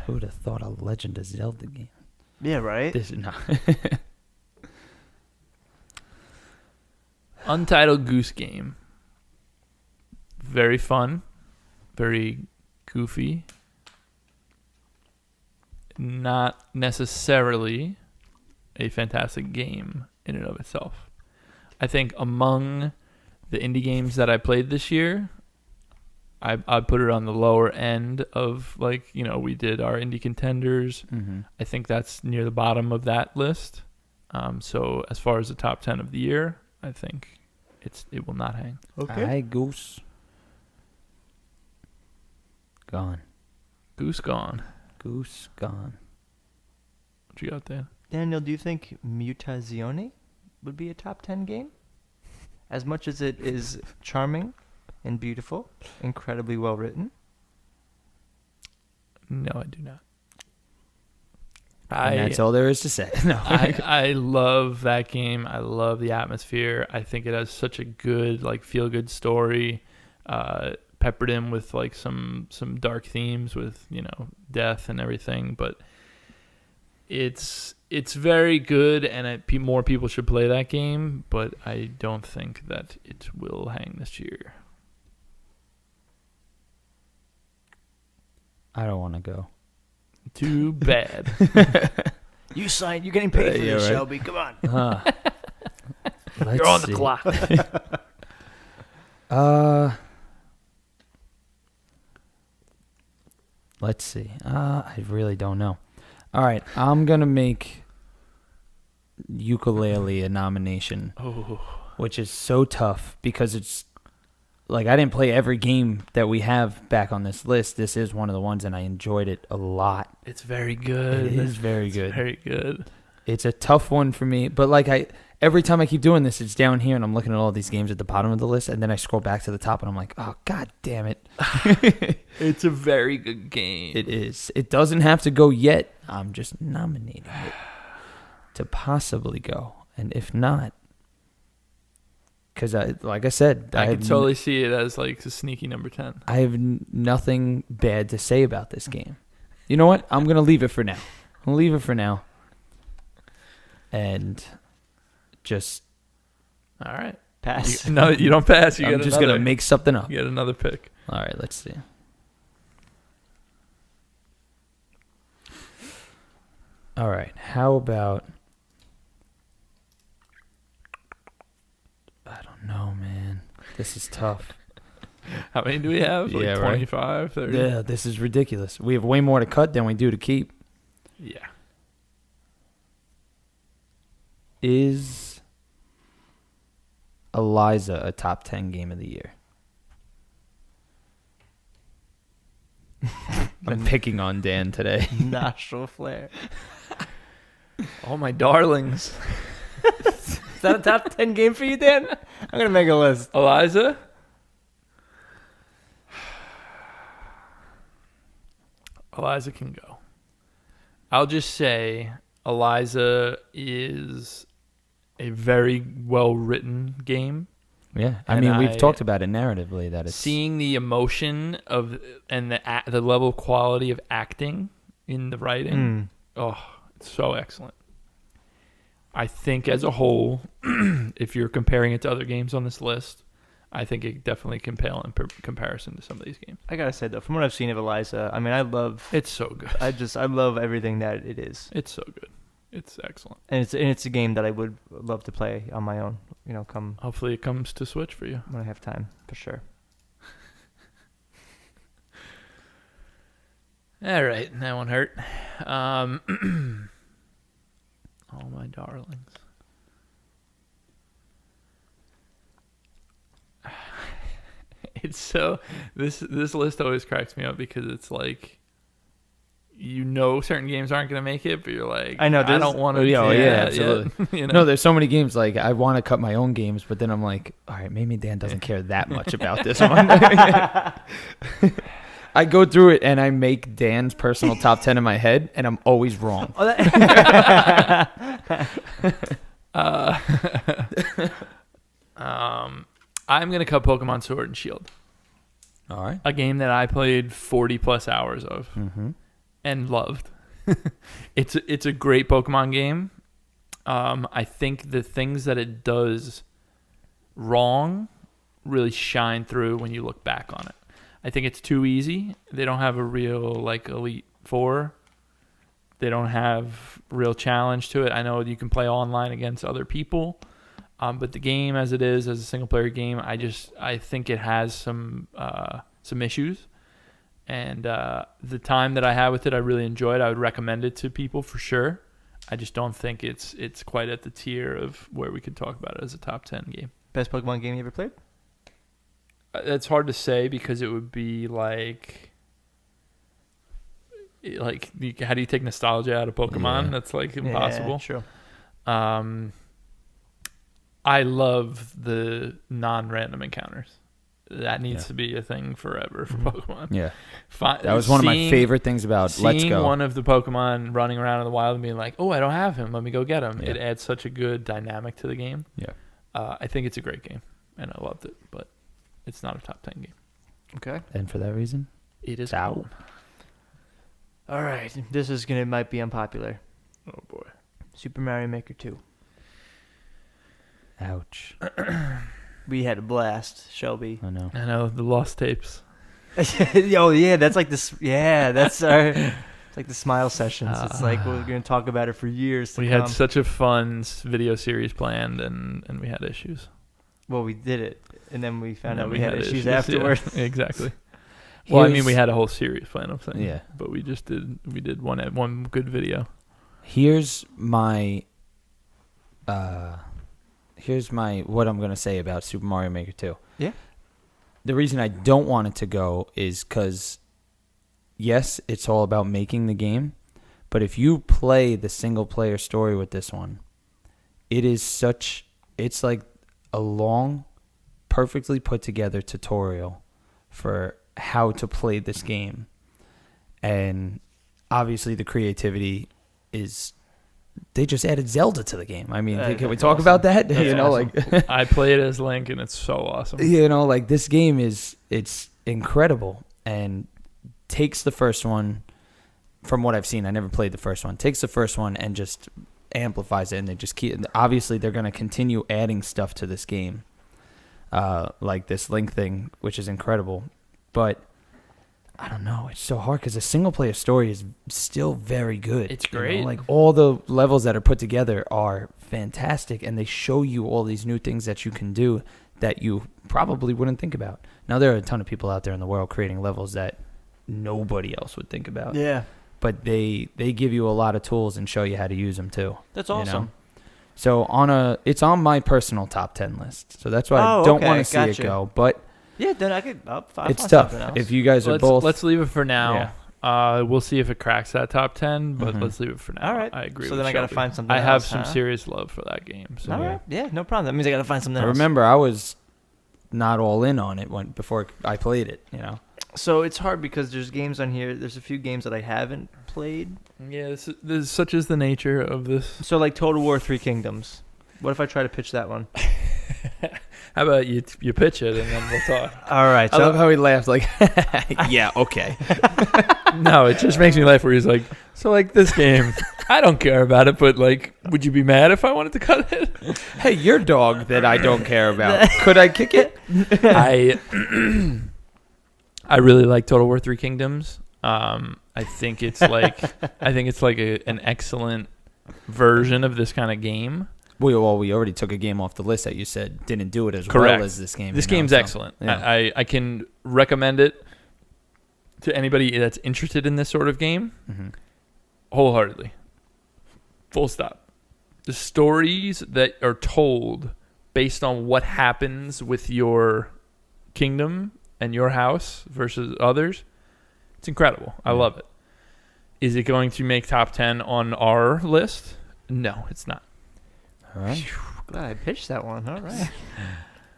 Who would have thought a Legend of Zelda game? Yeah, right. This is not. Untitled Goose Game. Very fun. Very goofy. Not necessarily a fantastic game in and of itself. I think among the indie games that I played this year, I'd put it on the lower end of, we did our indie contenders. Mm-hmm. I think that's near the bottom of that list. So as far as the top 10 of the year, I think it will not hang. Hi, Goose. Gone. Goose gone. Goose gone. What you got there? Daniel, do you think Mutazione would be a top 10 game? As much as it is charming and beautiful, incredibly well written. No, I do not. And that's all there is to say. No. I love that game. I love the atmosphere. I think it has such a good, feel-good story, peppered in with some dark themes with death and everything. But it's very good, and more people should play that game. But I don't think that it will hang this year. I don't want to go. Too bad. You signed. You're getting paid for this, right. Shelby. Come on. You're on the clock. Let's see. I really don't know. All right, I'm gonna make Ukulele a nomination, which is so tough because it's I didn't play every game that we have back on this list. This is one of the ones, and I enjoyed it a lot. It's very good. It is very good. Very good. It's a tough one for me, but every time I keep doing this, it's down here, and I'm looking at all these games at the bottom of the list, and then I scroll back to the top, and I'm like, oh, god damn it. It's a very good game. It is. It doesn't have to go yet. I'm just nominating it to possibly go, and if not, because like I said, I can totally see it as a sneaky number 10. I have nothing bad to say about this game. You know what? I'm gonna leave it for now. And just All right. Pass. No, you don't pass. I'm just gonna make something up. You get another pick. All right, let's see. All right, how about? I don't know, man. This is tough. How many do we have? Yeah, right. 25, 30? Yeah, this is ridiculous. We have way more to cut than we do to keep. Yeah. Is Eliza a top 10 game of the year? I'm picking on Dan today. Nostril flare. Oh, my darlings. Is that a top 10 game for you, Dan? I'm going to make a list. Eliza? Eliza can go. I'll just say Eliza is a very well-written game. Yeah, I And mean, we've talked about it narratively that it's Seeing the emotion of and the level of quality of acting in the writing, it's so excellent. I think as a whole, if you're comparing it to other games on this list, I think it definitely can pale in comparison to some of these games. I gotta say though, from what I've seen of Eliza, I mean, I love. It's so good. I love everything that it is. It's so good. It's excellent. And it's a game that I would love to play on my own. You know, come Hopefully it comes to Switch for you. when I have time, for sure. All right, that one hurt. Oh, my darlings. It's so this list always cracks me up because it's like, you know, certain games aren't going to make it, but you're like, I know, I don't want to. absolutely. You know? No, there's so many games like I want to cut my own games, but then I'm like, all right, maybe Dan doesn't care that much about this one. I go through it and I make Dan's personal top 10 in my head, and I'm always wrong. I'm going to cut Pokemon Sword and Shield, All right. a game that I played 40 plus hours of Mm-hmm. and loved. It's a great Pokemon game. I think the things that it does wrong really shine through when you look back on it. I think it's too easy. They don't have a real like Elite Four. They don't have real challenge to it. I know you can play online against other people, but the game as it is, as a single player game, I think it has some issues. And the time that I had with it, I really enjoyed. I would recommend it to people for sure. I just don't think it's quite at the tier of where we could talk about it as a top 10 game. Best Pokemon game you ever played? That's hard to say because it would be like how do you take nostalgia out of Pokemon? Yeah. That's like impossible. Yeah, true. I love the non-random encounters. That needs to be a thing forever for Pokemon. Yeah. That was one of my favorite things about Let's Seeing Go. one of the Pokemon running around in the wild and being like, oh, I don't have him. Let me go get him. Yeah. It adds such a good dynamic to the game. Yeah. I think it's a great game, and I loved it, but it's not a top 10 game. Okay. And for that reason, It is out. out. All right. This is might be unpopular. Oh, boy. Super Mario Maker 2. Ouch. We had a blast, Shelby. I know. I know, the lost tapes. Oh yeah, that's like this. Yeah, that's our. It's like the smile sessions. It's like we're gonna talk about it for years. To We come. had such a fun video series planned, and we had issues. Well, we did it, and then we found And out then we had issues afterwards. Yeah, exactly. Well, I mean, we Here's- had a whole series planned, I'm saying. Yeah. But we did one good video. Here's my what I'm gonna say about Super Mario Maker 2. Yeah. The reason I don't want it to go is because, yes, it's all about making the game, but if you play the single player story with this one, it's like a long, perfectly put together tutorial for how to play this game. And obviously the creativity is, they just added Zelda to the game. I mean, can we that's talk awesome. about that? That's you know, awesome. like I played as Link, and it's so awesome. you know, like this game it's incredible and takes the first one, from what I've seen, I never played the first one, takes the first one and just amplifies it, and they just keep, obviously they're going to continue adding stuff to this game, like this Link thing, which is incredible. But I don't know, it's so hard because the single player story is still very good. It's you know? great. Like all the levels that are put together are fantastic, and they show you all these new things that you can do that you probably wouldn't think about. Now there are a ton of people out there in the world creating levels that nobody else would think about. Yeah, But they give you a lot of tools and show you how to use them too. that's you awesome. know? So it's on my personal top 10 list. So that's why I don't want to see it go. But yeah, then I could. I'll it's find tough. something else. If you guys are both, let's leave it for now. Yeah. We'll see if it cracks that top 10, but Mhm. let's leave it for now. All right. I agree. So with then I gotta Shelby. find something I have else, some huh? serious love for that game. So All right. Yeah, no problem. That means I gotta find something I else. remember I was not all in on it before I played it. So it's hard because there's games on here. There's a few games that I haven't played. Yeah, this is such is the nature of this. So like Total War 3 Kingdoms. What if I try to pitch that one? How about you pitch it and then we'll talk? All right. I So love how he laughed like, yeah, okay. No, it just makes me laugh where he's like, so like this game, I don't care about it, but like, would you be mad if I wanted to cut it? Hey, your dog that I don't care about. Could I kick it? I really like Total War 3 Kingdoms. I think it's like an excellent version of this kind of game. We already took a game off the list that you said didn't do it as Correct. well as this game. This game's excellent. Yeah. I can recommend it to anybody that's interested in this sort of game Mm-hmm. wholeheartedly. Full stop. The stories that are told based on what happens with your kingdom and your house versus others, it's incredible. I love it. Is it going to make top 10 on our list? No, it's not. All right. glad I pitched that one. All right.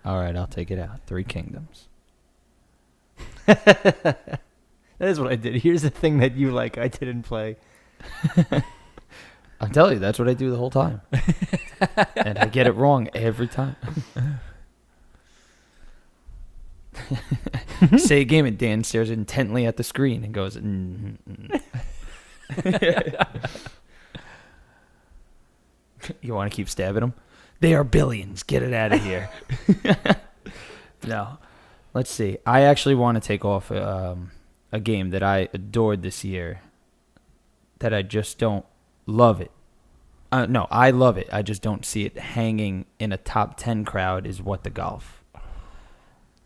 All right, I'll take it out. 3 Kingdoms. That is what I did. Here's the thing that you like I didn't play. I'll tell you, that's what I do the whole time. And I get it wrong every time. Say a game and Dan stares intently at the screen and goes, You want to keep stabbing them? They are billions. Get it out of here. No. Let's see. I actually want to take off a game that I adored this year that I just don't love it. No, I love it. I just don't see it hanging in a top 10 crowd is What the Golf.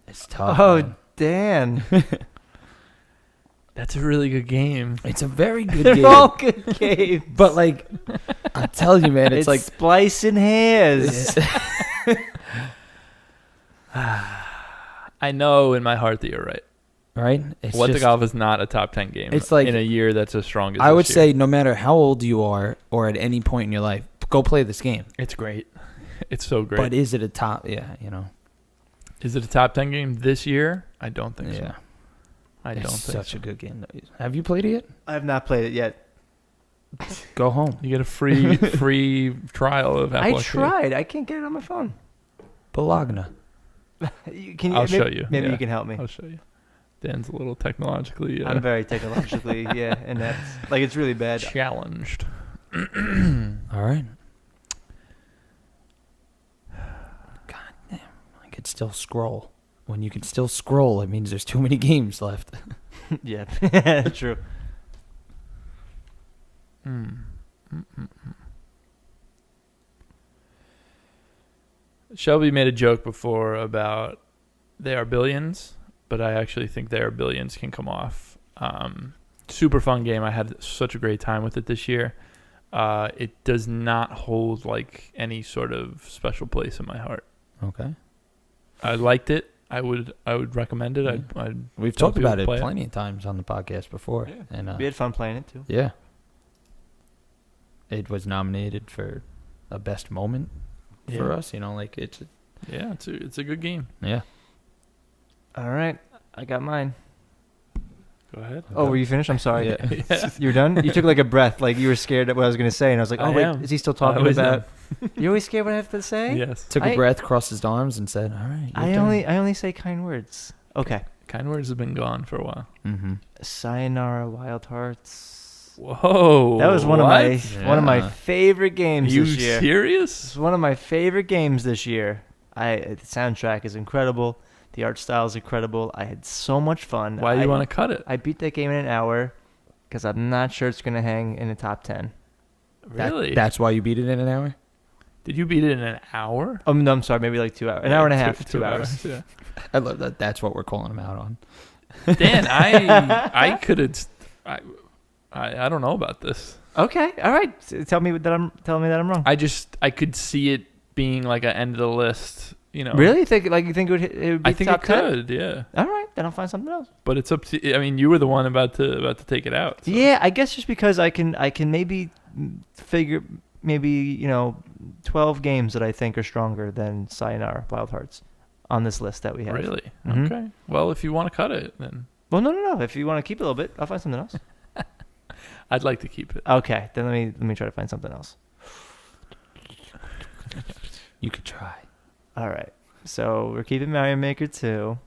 It's tough. Oh, man. Dan. That's a really good game. It's a very good They're game. all good games. But, like, I tell you, man, it's like... splicing hairs. I know in my heart that you're right. Right? It's What the just- Golf is not a top 10 game It's like- in a year that's as strong as I would this year. say no matter how old you are or at any point in your life, go play this game. It's great. It's so great. But is it a top... Yeah, Is it a top 10 game this year? I don't think so. Yeah. I It's don't think such so. a good game. Have you played it yet? I have not played it yet. Go home. You get a free trial of Apple I Arcade. tried. I can't get it on my phone. Bologna. Can I'll show you. Maybe Yeah. you can help me. I'll show you. Dan's a little technologically I'm very technologically, inept. Like, it's really bad. challenged. All right. God damn. I could still scroll. When you can still scroll, it means there's too many games left. Yeah, true. Shelby made a joke before about They Are Billions, but I actually think They Are Billions can come off. Super fun game. I had such a great time with it this year. It does not hold like any sort of special place in my heart. Okay. I liked it. I would recommend it. Yeah. I'd We've tell talked people about to it play plenty of times on the podcast before. Yeah. And We had fun playing it, too. yeah. It was nominated for a best moment for Yeah. us. Like it's Yeah, it's a good game. yeah. All right. I got mine. Go ahead. Oh, were you finished? I'm sorry. Yeah. Yeah. You're done? You took like a breath, like you were scared at what I was going to say. And I was like, oh, I wait, am. is he still I talking always about... You always scared what I have to say? Yes. Took a I- breath, crossed his arms, and said, "All right." I only say kind words. Okay. Kind words have been gone for a while. Mm-hmm. Sayonara Wild Hearts. Whoa. That was one of my Yeah. favorite games You this year. serious? It's one of my favorite games this year. The soundtrack is incredible. The art style is incredible. I had so much fun. Why do you want to cut it? I beat that game in an hour because I'm not sure it's going to hang in the top 10. Really? That's why you beat it in an hour. Did you beat it in an hour? Oh, no, I'm sorry. Maybe like 2 hours. An hour and a half, 2 hours. Yeah. I love that. That's what we're calling him out on. Dan, I could have. I don't know about this. Okay, all right. Tell me that I'm wrong. I could see it being like an end of the list. You know, Really? You think it would be I think top it 10? could. Yeah, All right, then I'll find something else. but it's up to. I mean, you were the one about to take it out. So. Yeah, I guess just because I can maybe figure 12 games that I think are stronger than Sayonara Wild Hearts on this list that we have. Really? Mhm. Okay. Well, if you want to cut it, then Well, no. If you want to keep it a little bit, I'll find something else. I'd like to keep it. Okay, then let me try to find something else. You could try. All right. So we're keeping Mario Maker 2.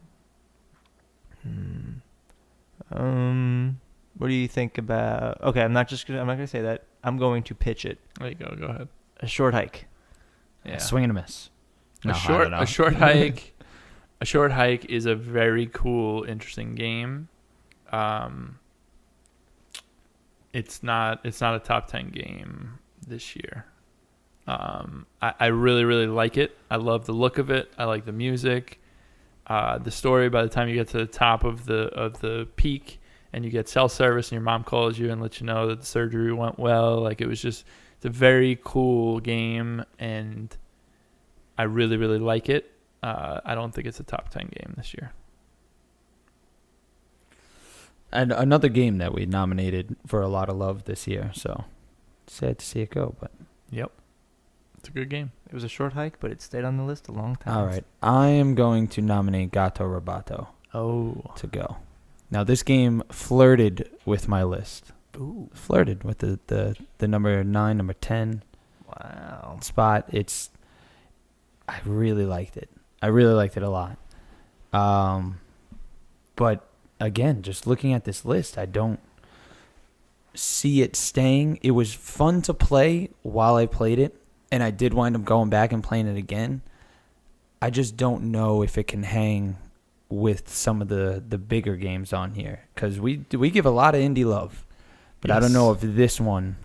What do you think about? Okay, I'm not gonna say that. I'm going to pitch it. There you go. Go ahead. A short hike. Yeah. Swing and a miss. A No, I short don't know. a short hike. A short hike is a very cool, interesting game. It's not a top 10 game this year. I really, really like it. I love the look of it. I like the music. The story, by the time you get to the top of the peak and you get cell service and your mom calls you and lets you know that the surgery went well, like it's a very cool game and I really, really like it. I don't think it's a top 10 game this year. And another game that we nominated for a lot of love this year, so sad to see it go. But Yep. It's a good game. It was a short hike, but it stayed on the list a long time. all right, I am going to nominate Gato Roboto Oh. to go. Now this game flirted with my list. Ooh. Flirted with the number 9, number 10 Wow. spot. I really liked it. I really liked it a lot. But again, just looking at this list, I don't see it staying. It was fun to play while I played it, and I did wind up going back and playing it again. I just don't know if it can hang with some of the bigger games on here, because we give a lot of indie love, but I don't know if this one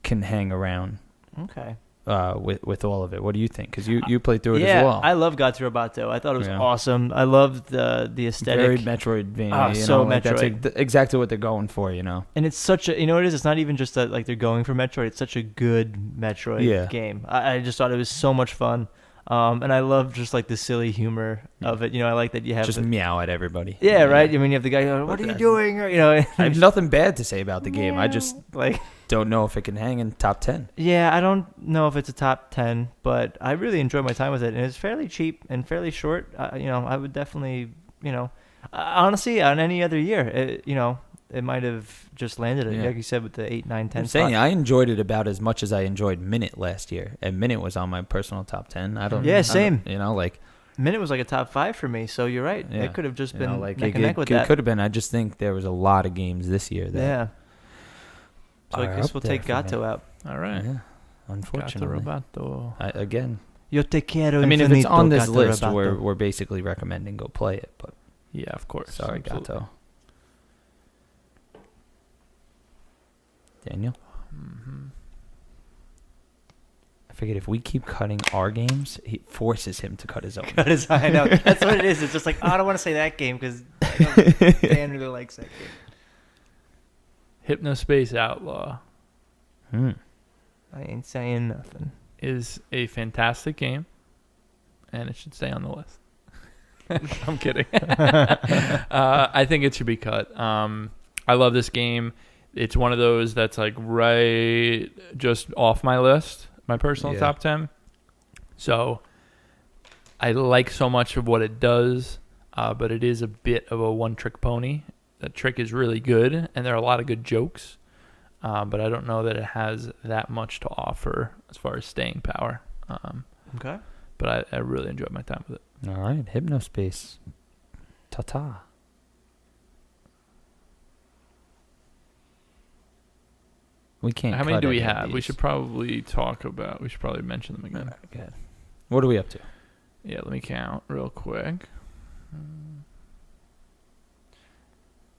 can hang around Okay. with all of it. What do you think? Because you played through it Yeah, as well. I love Gato Roboto. I thought it was Yeah. awesome. I loved the aesthetic. Very Metroidvania. Ah, you so know, like that's Metroid. exactly what they're going for, you know. And it's such a, what it is? It's not even just that like they're going for Metroid. It's such a good Metroid game. I just thought it was so much fun. And I love just like the silly humor of it. I like that you have Just meow at everybody. yeah, right. I mean, you have the guy going, "What are you doing?" Or, I have nothing bad to say about the game. I just like, don't know if it can hang in top 10. yeah, I don't know if it's a top 10, but I really enjoyed my time with it, and it's fairly cheap and fairly short. I would definitely, honestly, on any other year, it might have just landed it, Yeah. like you said, with the 8, 9, 10. I'm saying I enjoyed it about as much as I enjoyed Minute last year, and Minute was on my personal top 10. Yeah, same. Like Minute was like a top 5 for me, so you're right. Yeah. It could have just been like neck and neck with it that. could have been. I just think there was a lot of games this year that Yeah. So I are guess up we'll there take for me. Gato out. All right. yeah, unfortunately. Gato Roboto. Again, Yo te quiero I mean, if it's infinito, on this Gato list, Roboto. we're basically recommending go play it. But Yeah, of course. sorry, Absolutely. Gato. Daniel, Mhm. I figured if we keep cutting our games, he forces him to cut his own. I know. That's what it is. It's just like, I don't want to say that game because Dan really likes that game. Hypnospace Outlaw Hmm. I ain't saying nothing. is a fantastic game, and it should stay on the list. I'm kidding. I think it should be cut. I love this game. It's one of those that's like right just off my list, my personal Yeah. top 10. So I like so much of what it does, but it is a bit of a one-trick pony. That trick is really good, and there are a lot of good jokes, but I don't know that it has that much to offer as far as staying power. Okay. But I really enjoyed my time with it. All right, Hypnospace. Ta-ta. We can't. How many cut do we any of have? We these. should probably mention them again. Okay. What are we up to? Yeah, let me count real quick.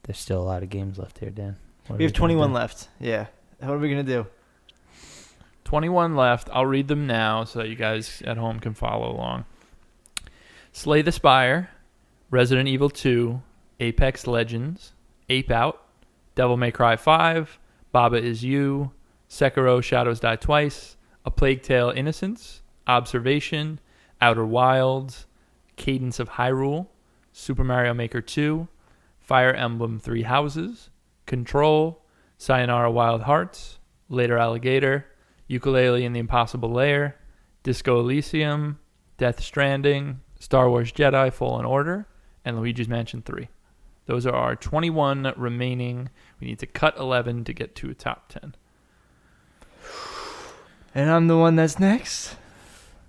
There's still a lot of games left here, Dan. What are We have gonna 21 do? left. Yeah. What are we going to do? 21 left. I'll read them now so that you guys at home can follow along. Slay the Spire, Resident Evil 2, Apex Legends, Ape Out, Devil May Cry 5, Baba Is You, Sekiro Shadows Die Twice, A Plague Tale Innocence, Observation, Outer Wilds, Cadence of Hyrule, Super Mario Maker 2, Fire Emblem Three Houses, Control, Sayonara Wild Hearts, Later Alligator, Ukulele and the Impossible Lair, Disco Elysium, Death Stranding, Star Wars Jedi Fallen Order, and Luigi's Mansion 3. Those are our 21 remaining. We need to cut 11 to get to a top 10. And I'm the one that's next.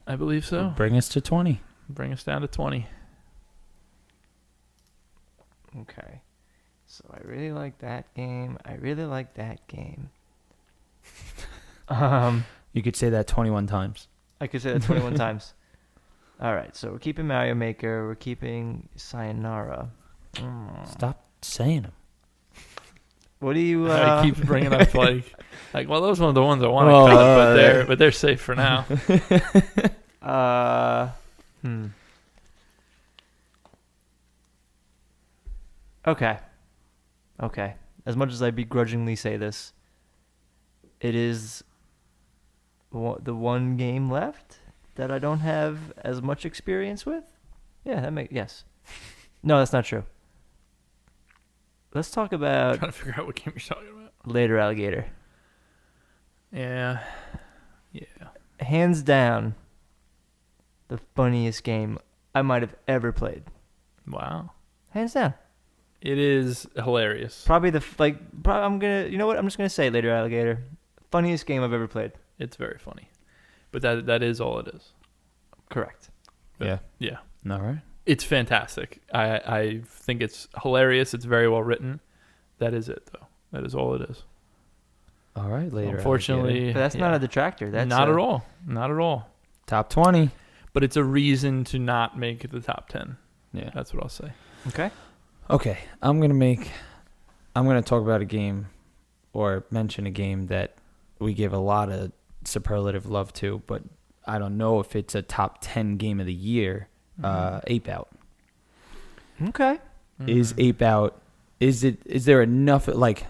I believe so. Bring us to 20. Bring us down to 20. Okay. So I really like that game. I really like that game. You could say that 21 times. I could say that 21 times. All right. So we're keeping Mario Maker. We're keeping Sayonara. Stop saying them. What do you? I keep bringing up like, well, those are the ones I want to Well, cut, but they're safe for now. Okay. As much as I begrudgingly say this, it is the one game left that I don't have as much experience with. Yeah, yes. No, that's not true. Let's talk I'm about trying to figure out what game you're talking about. Later Alligator. Yeah. Hands down, the funniest game I might have ever played. Wow. Hands down. It is hilarious. Probably I'm gonna. You know what? I'm just gonna say Later Alligator. Funniest game I've ever played. It's very funny, but that is all it is. Correct. Yeah. All right. It's fantastic. I think it's hilarious. It's very well written. That is it, though. That is all it is. All right, Later Unfortunately, Alligator. But that's not a detractor. That's not at all. Not at all. Top 20. But it's a reason to not make the top 10. Yeah. That's what I'll say. Okay. Okay, I'm gonna talk about a game or mention a game that we give a lot of superlative love to, but I don't know if it's a top 10 game of the year. Ape Out. Okay. Is Ape Out? Is there enough like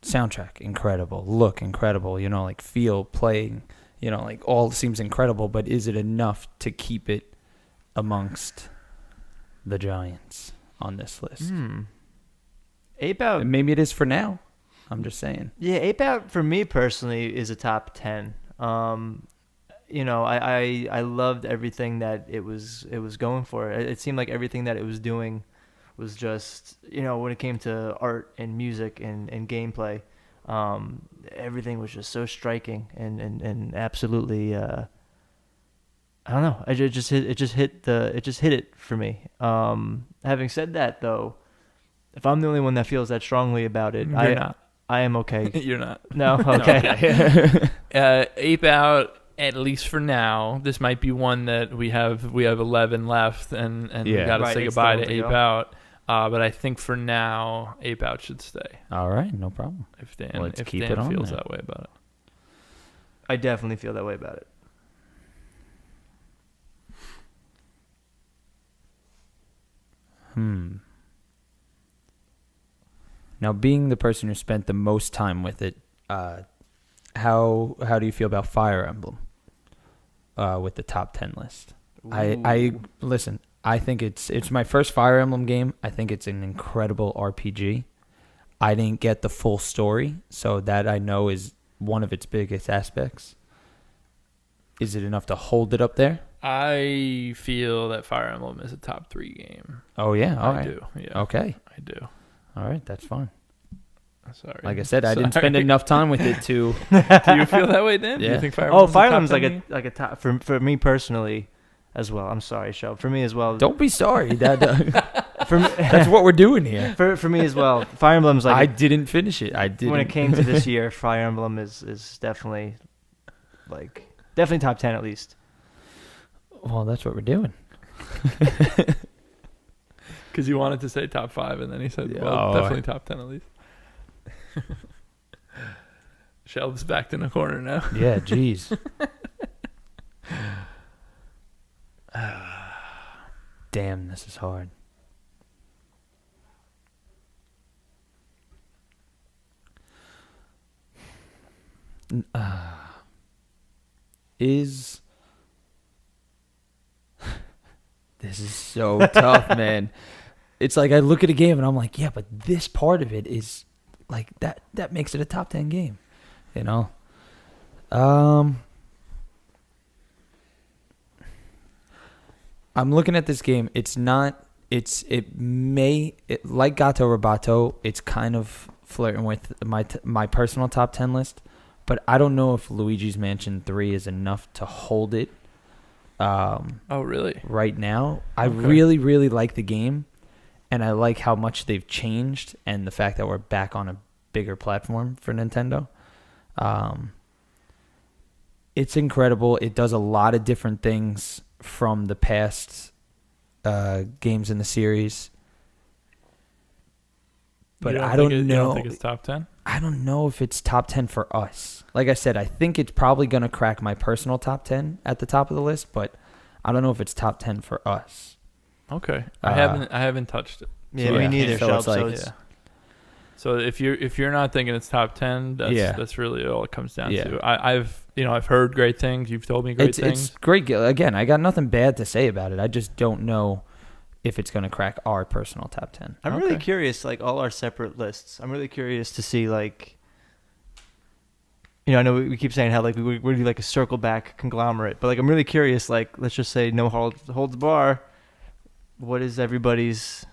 soundtrack incredible, look incredible, like feel, playing, like all seems incredible, but is it enough to keep it amongst the giants on this list? Ape Out. And maybe it is for now. I'm just saying. Yeah, Ape Out for me personally is a top 10. I loved everything that it was going for. It seemed like everything that it was doing was just, when it came to art and music and gameplay, everything was just so striking and absolutely I don't know. It just hit it for me. Having said that, though, if I'm the only one that feels that strongly about it, You're not. I am okay. You're not. No, okay. Ape Out, at least for now. This might be one that we have 11 left, and we got to say it's goodbye the to one to Ape go. Out. But I think for now, Ape Out should stay. All right, no problem. If Dan, Let's keep it on feels there. that way about it. I definitely feel that way about it. Now, being the person who spent the most time with it, how do you feel about Fire Emblem with the top 10 list? I listen. I think it's my first Fire Emblem game. I think it's an incredible RPG. I didn't get the full story, so that I know is one of its biggest aspects. Is it enough to hold it up there? I feel that Fire Emblem is a top 3 game. Oh yeah, all I right. do. Yeah. Okay, I do. all right, that's fine. Sorry. Like I said, I didn't spend enough time with it to. Do you feel that way, Dan? Do Yeah. you think Fire Oh, Emblem's Fire a top Emblem's 10 like game? a top for me personally as well. I'm sorry, Shel. For me as well. Don't be sorry. That For me, that's what we're doing here. for me as well. Fire Emblem's I like didn't finish it. I didn't. when it came to this year, Fire Emblem is definitely top 10 at least. Well, that's what we're doing. Because you wanted to say top 5, and then he said, Yeah. well, Oh, definitely top 10 at least. Shelb's backed in a corner now. Yeah, jeez. Damn, this is hard. Is this is so tough, man. It's like I look at a game and I'm like, yeah, but this part of it is like that makes it a top 10 game, you know. I'm looking at this game. It's not. Like Gato Robato. It's kind of flirting with my personal top 10 list, but I don't know if Luigi's Mansion 3 is enough to hold it. Oh, really? Right now, I Okay. really, really like the game, and I like how much they've changed, and the fact that we're back on a bigger platform for Nintendo. It's incredible. It does a lot of different things from the past games in the series. But I don't know. You don't think it's top 10? I don't know if it's top 10 for us. Like I said, I think it's probably going to crack my personal top 10 at the top of the list, but I don't know if it's top 10 for us. Okay. I haven't touched it. Yeah, So, me yeah. neither. So Shelb, it's like- so it's, Yeah. So if you're not thinking it's top 10, that's really all it comes down Yeah. to. I've heard great things. You've told me great things. It's great. Again, I got nothing bad to say about it. I just don't know if it's going to crack our personal top 10. I'm really Okay. curious, like all our separate lists. I'm really curious to see, like, I know we keep saying how like we do like a circle back conglomerate, but like I'm really curious, like let's just say no holds bar. What is everybody's,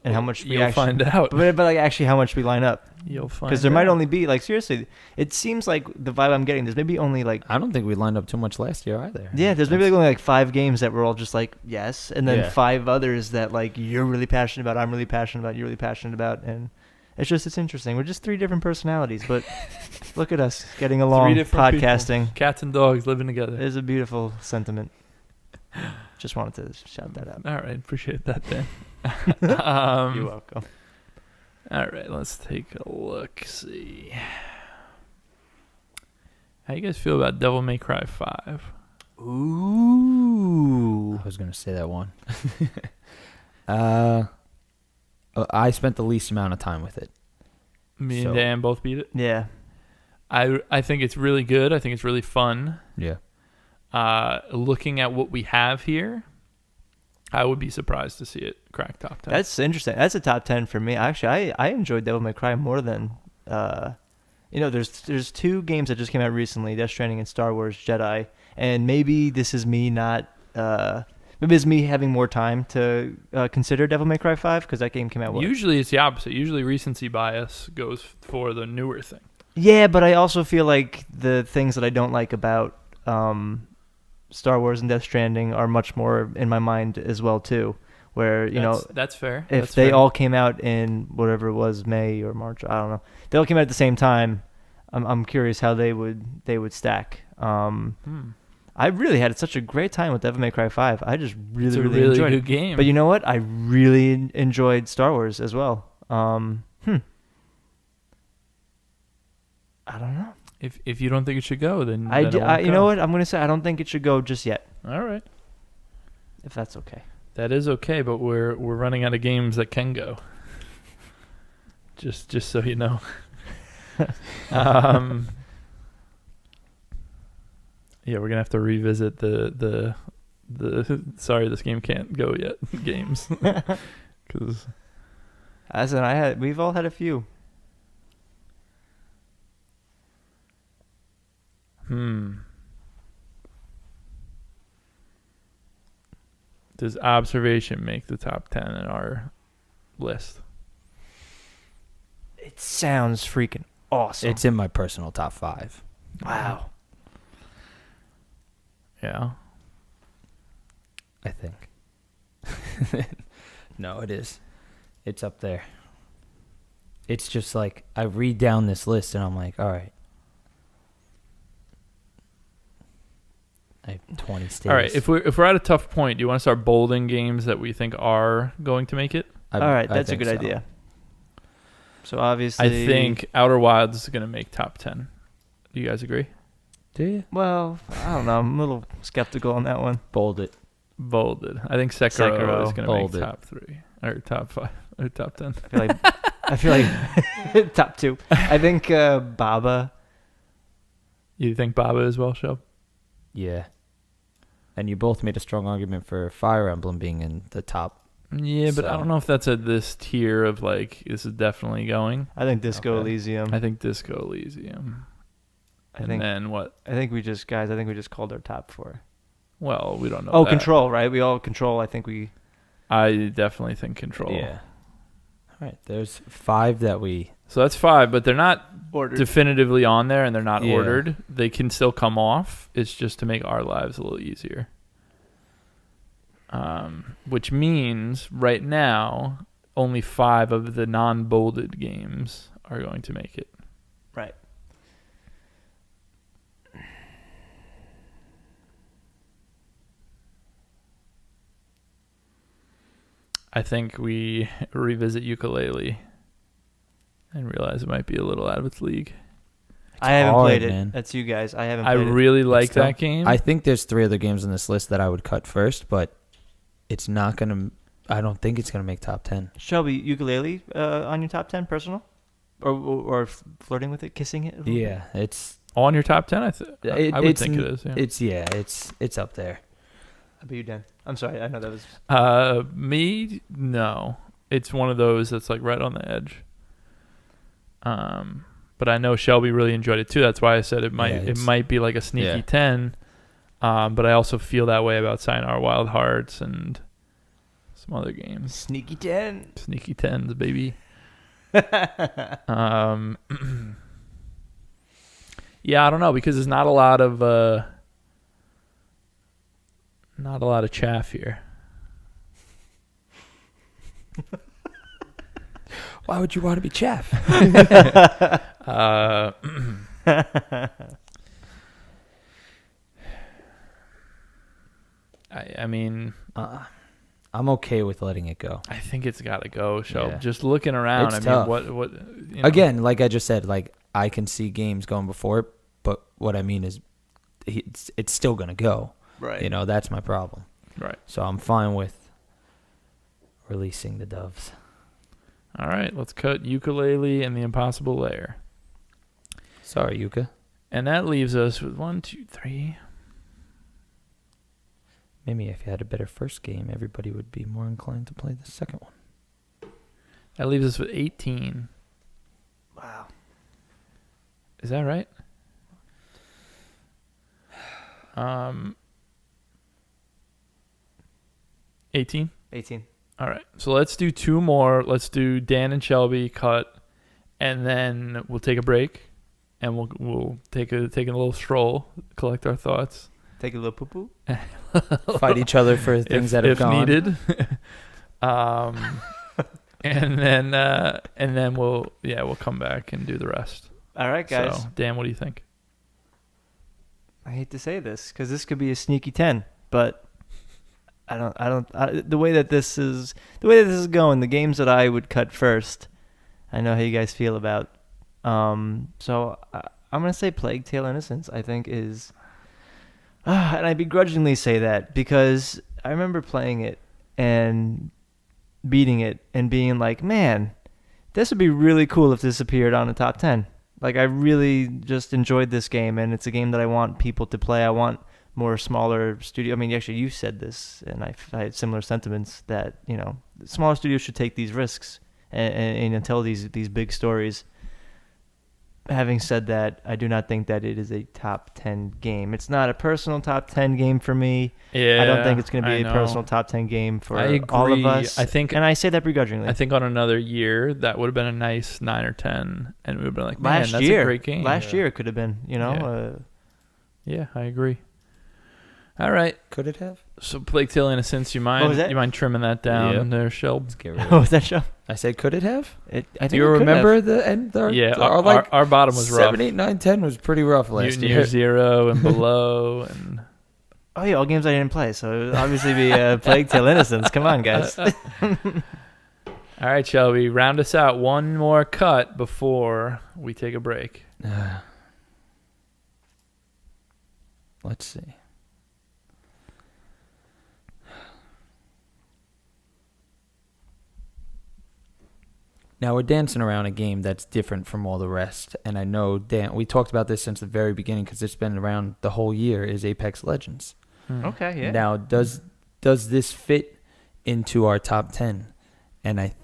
and how much we You'll actually find out. but like actually how much we line up, You'll find because there might out. only be like seriously, it seems like the vibe I'm getting. There's maybe only like I don't think we lined up too much last year either. there's maybe like only like 5 games that we're all just like yes, and then Yeah. 5 others that like you're really passionate about, I'm really passionate about, you're really passionate about, and it's interesting. We're just 3 different personalities, but look at us getting along, different people. podcasting. Cats and dogs living together. It is a beautiful sentiment. Just wanted to shout that out. All right, appreciate that, Dan. You're welcome. All right, let's take a look. See how you guys feel about Devil May Cry 5. Ooh. I was going to say that one. I spent the least amount of time with it. Me So- and Dan both beat it. Yeah. I think it's really good. I think it's really fun. Yeah. Looking at what we have here, I would be surprised to see it crack top 10. That's interesting. That's a top 10 for me. Actually, I enjoyed Devil May Cry more than there's 2 games that just came out recently, Death Stranding and Star Wars Jedi, and maybe this is me not maybe it's me having more time to consider Devil May Cry 5 because that game came out Usually it's the opposite. Usually recency bias goes for the newer thing. Yeah, but I also feel like the things that I don't like about Star Wars and Death Stranding are much more in my mind as well too. Where That's fair. if That's they fair. all came out in whatever it was, May or March, I don't know. They all came out at the same time. I'm curious how they would stack. I really had such a great time with Devil May Cry 5. I just really It's a really really enjoyed good it. game. But you know what? I really enjoyed Star Wars as well. I don't know. If you don't think it should go, then You it won't know go. what? I'm gonna say I don't think it should go just yet, All right, if that's okay. that is okay. But we're running out of games that can go. Just so you know. Yeah, we're gonna have to revisit the sorry, this game can't go yet games because We've all had a few. Does Observation make the top 10 in our list? It sounds freaking awesome. It's in my personal top 5. wow. Yeah. I think. No, it is. It's up there. It's just like I read down this list and I'm like, all right. I have 20 states. All right. If we're at a tough point, do you want to start bolding games that we think are going to make it? All right, I that's a think good so. idea. So obviously, I think Outer Wilds is going to make top 10. Do you guys agree? Do you? Well, I don't know. I'm a little skeptical on that one. Bold it. Bolded. I think Sekiro is going to make Bolded. top 3 or top 5 or top 10. I feel like top 2. I think Baba You think Baba as well, Shel? Yeah. And you both made a strong argument for Fire Emblem being in the top. Yeah, but I So- don't know if that's at this tier of like this is definitely going. I think Disco Okay. Elysium. I think Disco Elysium. And then what? I think we just called our top 4. Well, we don't know. Oh, that. Control, right? We all Control. I think we. I definitely think Control. Yeah. All right. There's 5 that we. So that's 5, but they're not Ordered. definitively on there, and they're not Yeah. ordered. They can still come off. It's just to make our lives a little easier. Which means right now only 5 of the non-bolded games are going to make it. Right. I think we revisit Ukulele and realize it might be a little out of its league. I haven't hard, played it. man. That's you guys. I haven't. I played really like tough. that game. I think there's 3 other games on this list that I would cut first, but it's not gonna. I don't think it's gonna make top 10. it. Shelby, Ukulele on your top 10 personal, or flirting with it, kissing it. A little bit? Yeah, it's On your top 10, I would it's think it is. Yeah. it's up there. How about you, Dan? I'm sorry. I know that was. Me, no. It's one of those that's like right on the edge. But I know Shelby really enjoyed it too. That's why I said it might be like a sneaky Yeah. 10. But I also feel that way about Sayonara Wild Hearts and some other games. Sneaky 10. Sneaky 10s, baby. Yeah, I don't know because there's not a lot of chaff here. Why would you want to be Chaff? I mean, I'm okay with letting it go. I think it's got to go. So Yeah. just looking around, It's I tough. mean, what you know. Again, like I just said, like I can see games going before it, but what I mean is, it's still gonna go. Right. You know, that's my problem. Right. So I'm fine with releasing the doves. All right, let's cut Ukulele and the Impossible Lair. Sorry, Yuka. And that leaves us with 1, 2, 3. Maybe if you had a better first game, everybody would be more inclined to play the second one. That leaves us with 18. Wow. Is that right? 18? 18. All right. So let's do 2 more. Let's do Dan and Shelby cut, and then we'll take a break, and we'll take a little stroll, collect our thoughts. Take a little poo poo. Fight each other for things that have if gone. needed. And then we'll come back and do the rest. All right, guys. So, Dan, what do you think? I hate to say this because this could be a sneaky 10, but the way that this is going, the games that I would cut first, I know how you guys feel about. So I'm gonna say Plague Tale: Innocence. I think is, and I begrudgingly say that because I remember playing it and beating it and being like, man, this would be really cool if this appeared on the top 10. Like I really just enjoyed this game, and it's a game that I want people to play. I want more smaller studio. I mean, actually, you said this, and I had similar sentiments that smaller studios should take these risks and tell these big stories. Having said that, I do not think that it is a top 10 game. It's not a personal top 10 game for me. Yeah, I don't think it's going to be I a know. personal top 10 game for I all of agree. us. I think, and I say that begrudgingly. I think on another year that would have been a nice 9 or 10, and we would have been like, man, that's a great game. Last year it could have been, Yeah, I agree. All right. Could it have? So Plague Tale: Innocence, you What was mind? that? You mind trimming that down Yep. there, Shelb? Let's get rid of What it. was that show? I said, could it have? I Do think you it could remember have. the end? Yeah, Our our bottom was rough. 7, 8, 9, 10 was pretty rough last Near year. Zero and Below, and Oh yeah, all games I didn't play, so it would obviously be Plague Tale: Innocence. Come on, guys. all right, Shelby, round us out. One more cut before we take a break. Let's see. Now we're dancing around a game that's different from all the rest, and I know Dan. We talked about this since the very beginning because it's been around the whole year. Is Apex Legends? Okay, yeah. Now does this fit into our top 10? And I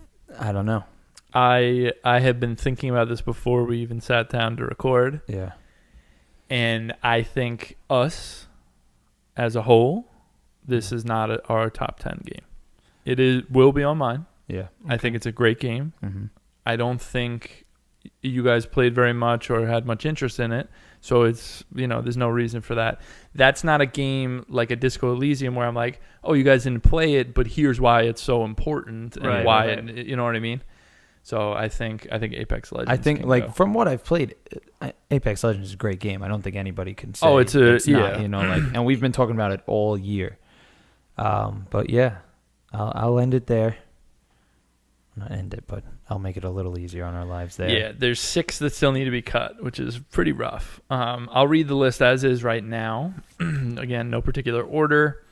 don't know. I have been thinking about this before we even sat down to record, Yeah. and I think us as a whole, this is not our top 10 game. Will be on mine. Yeah. I think it's a great game. Mm-hmm. I don't think you guys played very much or had much interest in it. So it's, there's no reason for that. That's not a game like a Disco Elysium where I'm like, oh, you guys didn't play it, but here's why it's so important and why it, you know what I mean? So I think Apex Legends. I think can go. from what I've played, Apex Legends is a great game. I don't think anybody can say it's not, and we've been talking about it all year. But yeah, I'll end it there. Not end it, but I'll make it a little easier on our lives there. Yeah, there's 6 that still need to be cut, which is pretty rough. I'll read the list as is right now. Again, no particular order.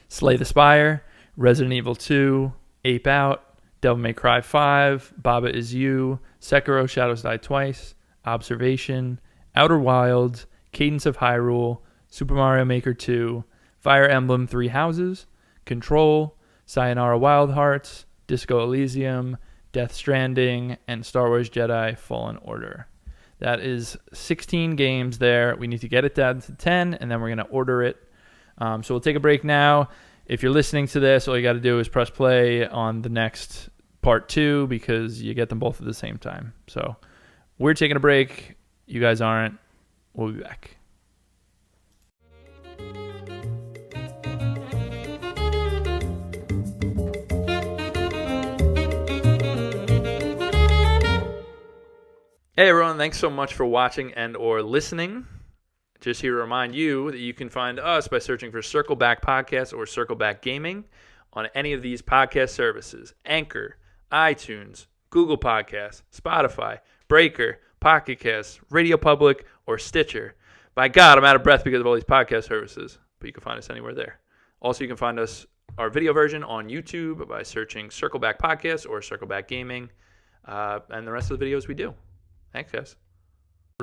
Slay the Spire, Resident Evil 2, Ape Out, Devil May Cry 5, Baba Is You, Sekiro Shadows Die Twice, Observation, Outer Wilds, Cadence of Hyrule, Super Mario Maker 2, Fire Emblem 3 Houses, Control, Sayonara Wild Hearts, Disco Elysium, Death Stranding, and Star Wars Jedi Fallen Order. That is 16 games there. We need to get it down to 10, and then we're going to order it. So we'll take a break now. If you're listening to this, all you got to do is press play on the next part 2 because you get them both at the same time. So we're taking a break. You guys aren't. We'll be back. Hey everyone, thanks so much for watching and or listening. Just here to remind you that you can find us by searching for Circle Back Podcast or Circle Back Gaming on any of these podcast services: Anchor, iTunes, Google Podcasts, Spotify, Breaker, Pocket Casts, Radio Public, or Stitcher. By God, I'm out of breath because of all these podcast services, but you can find us anywhere there. Also, you can find our video version on YouTube by searching Circle Back Podcast or Circle Back Gaming, and the rest of the videos we do. Thanks, guys.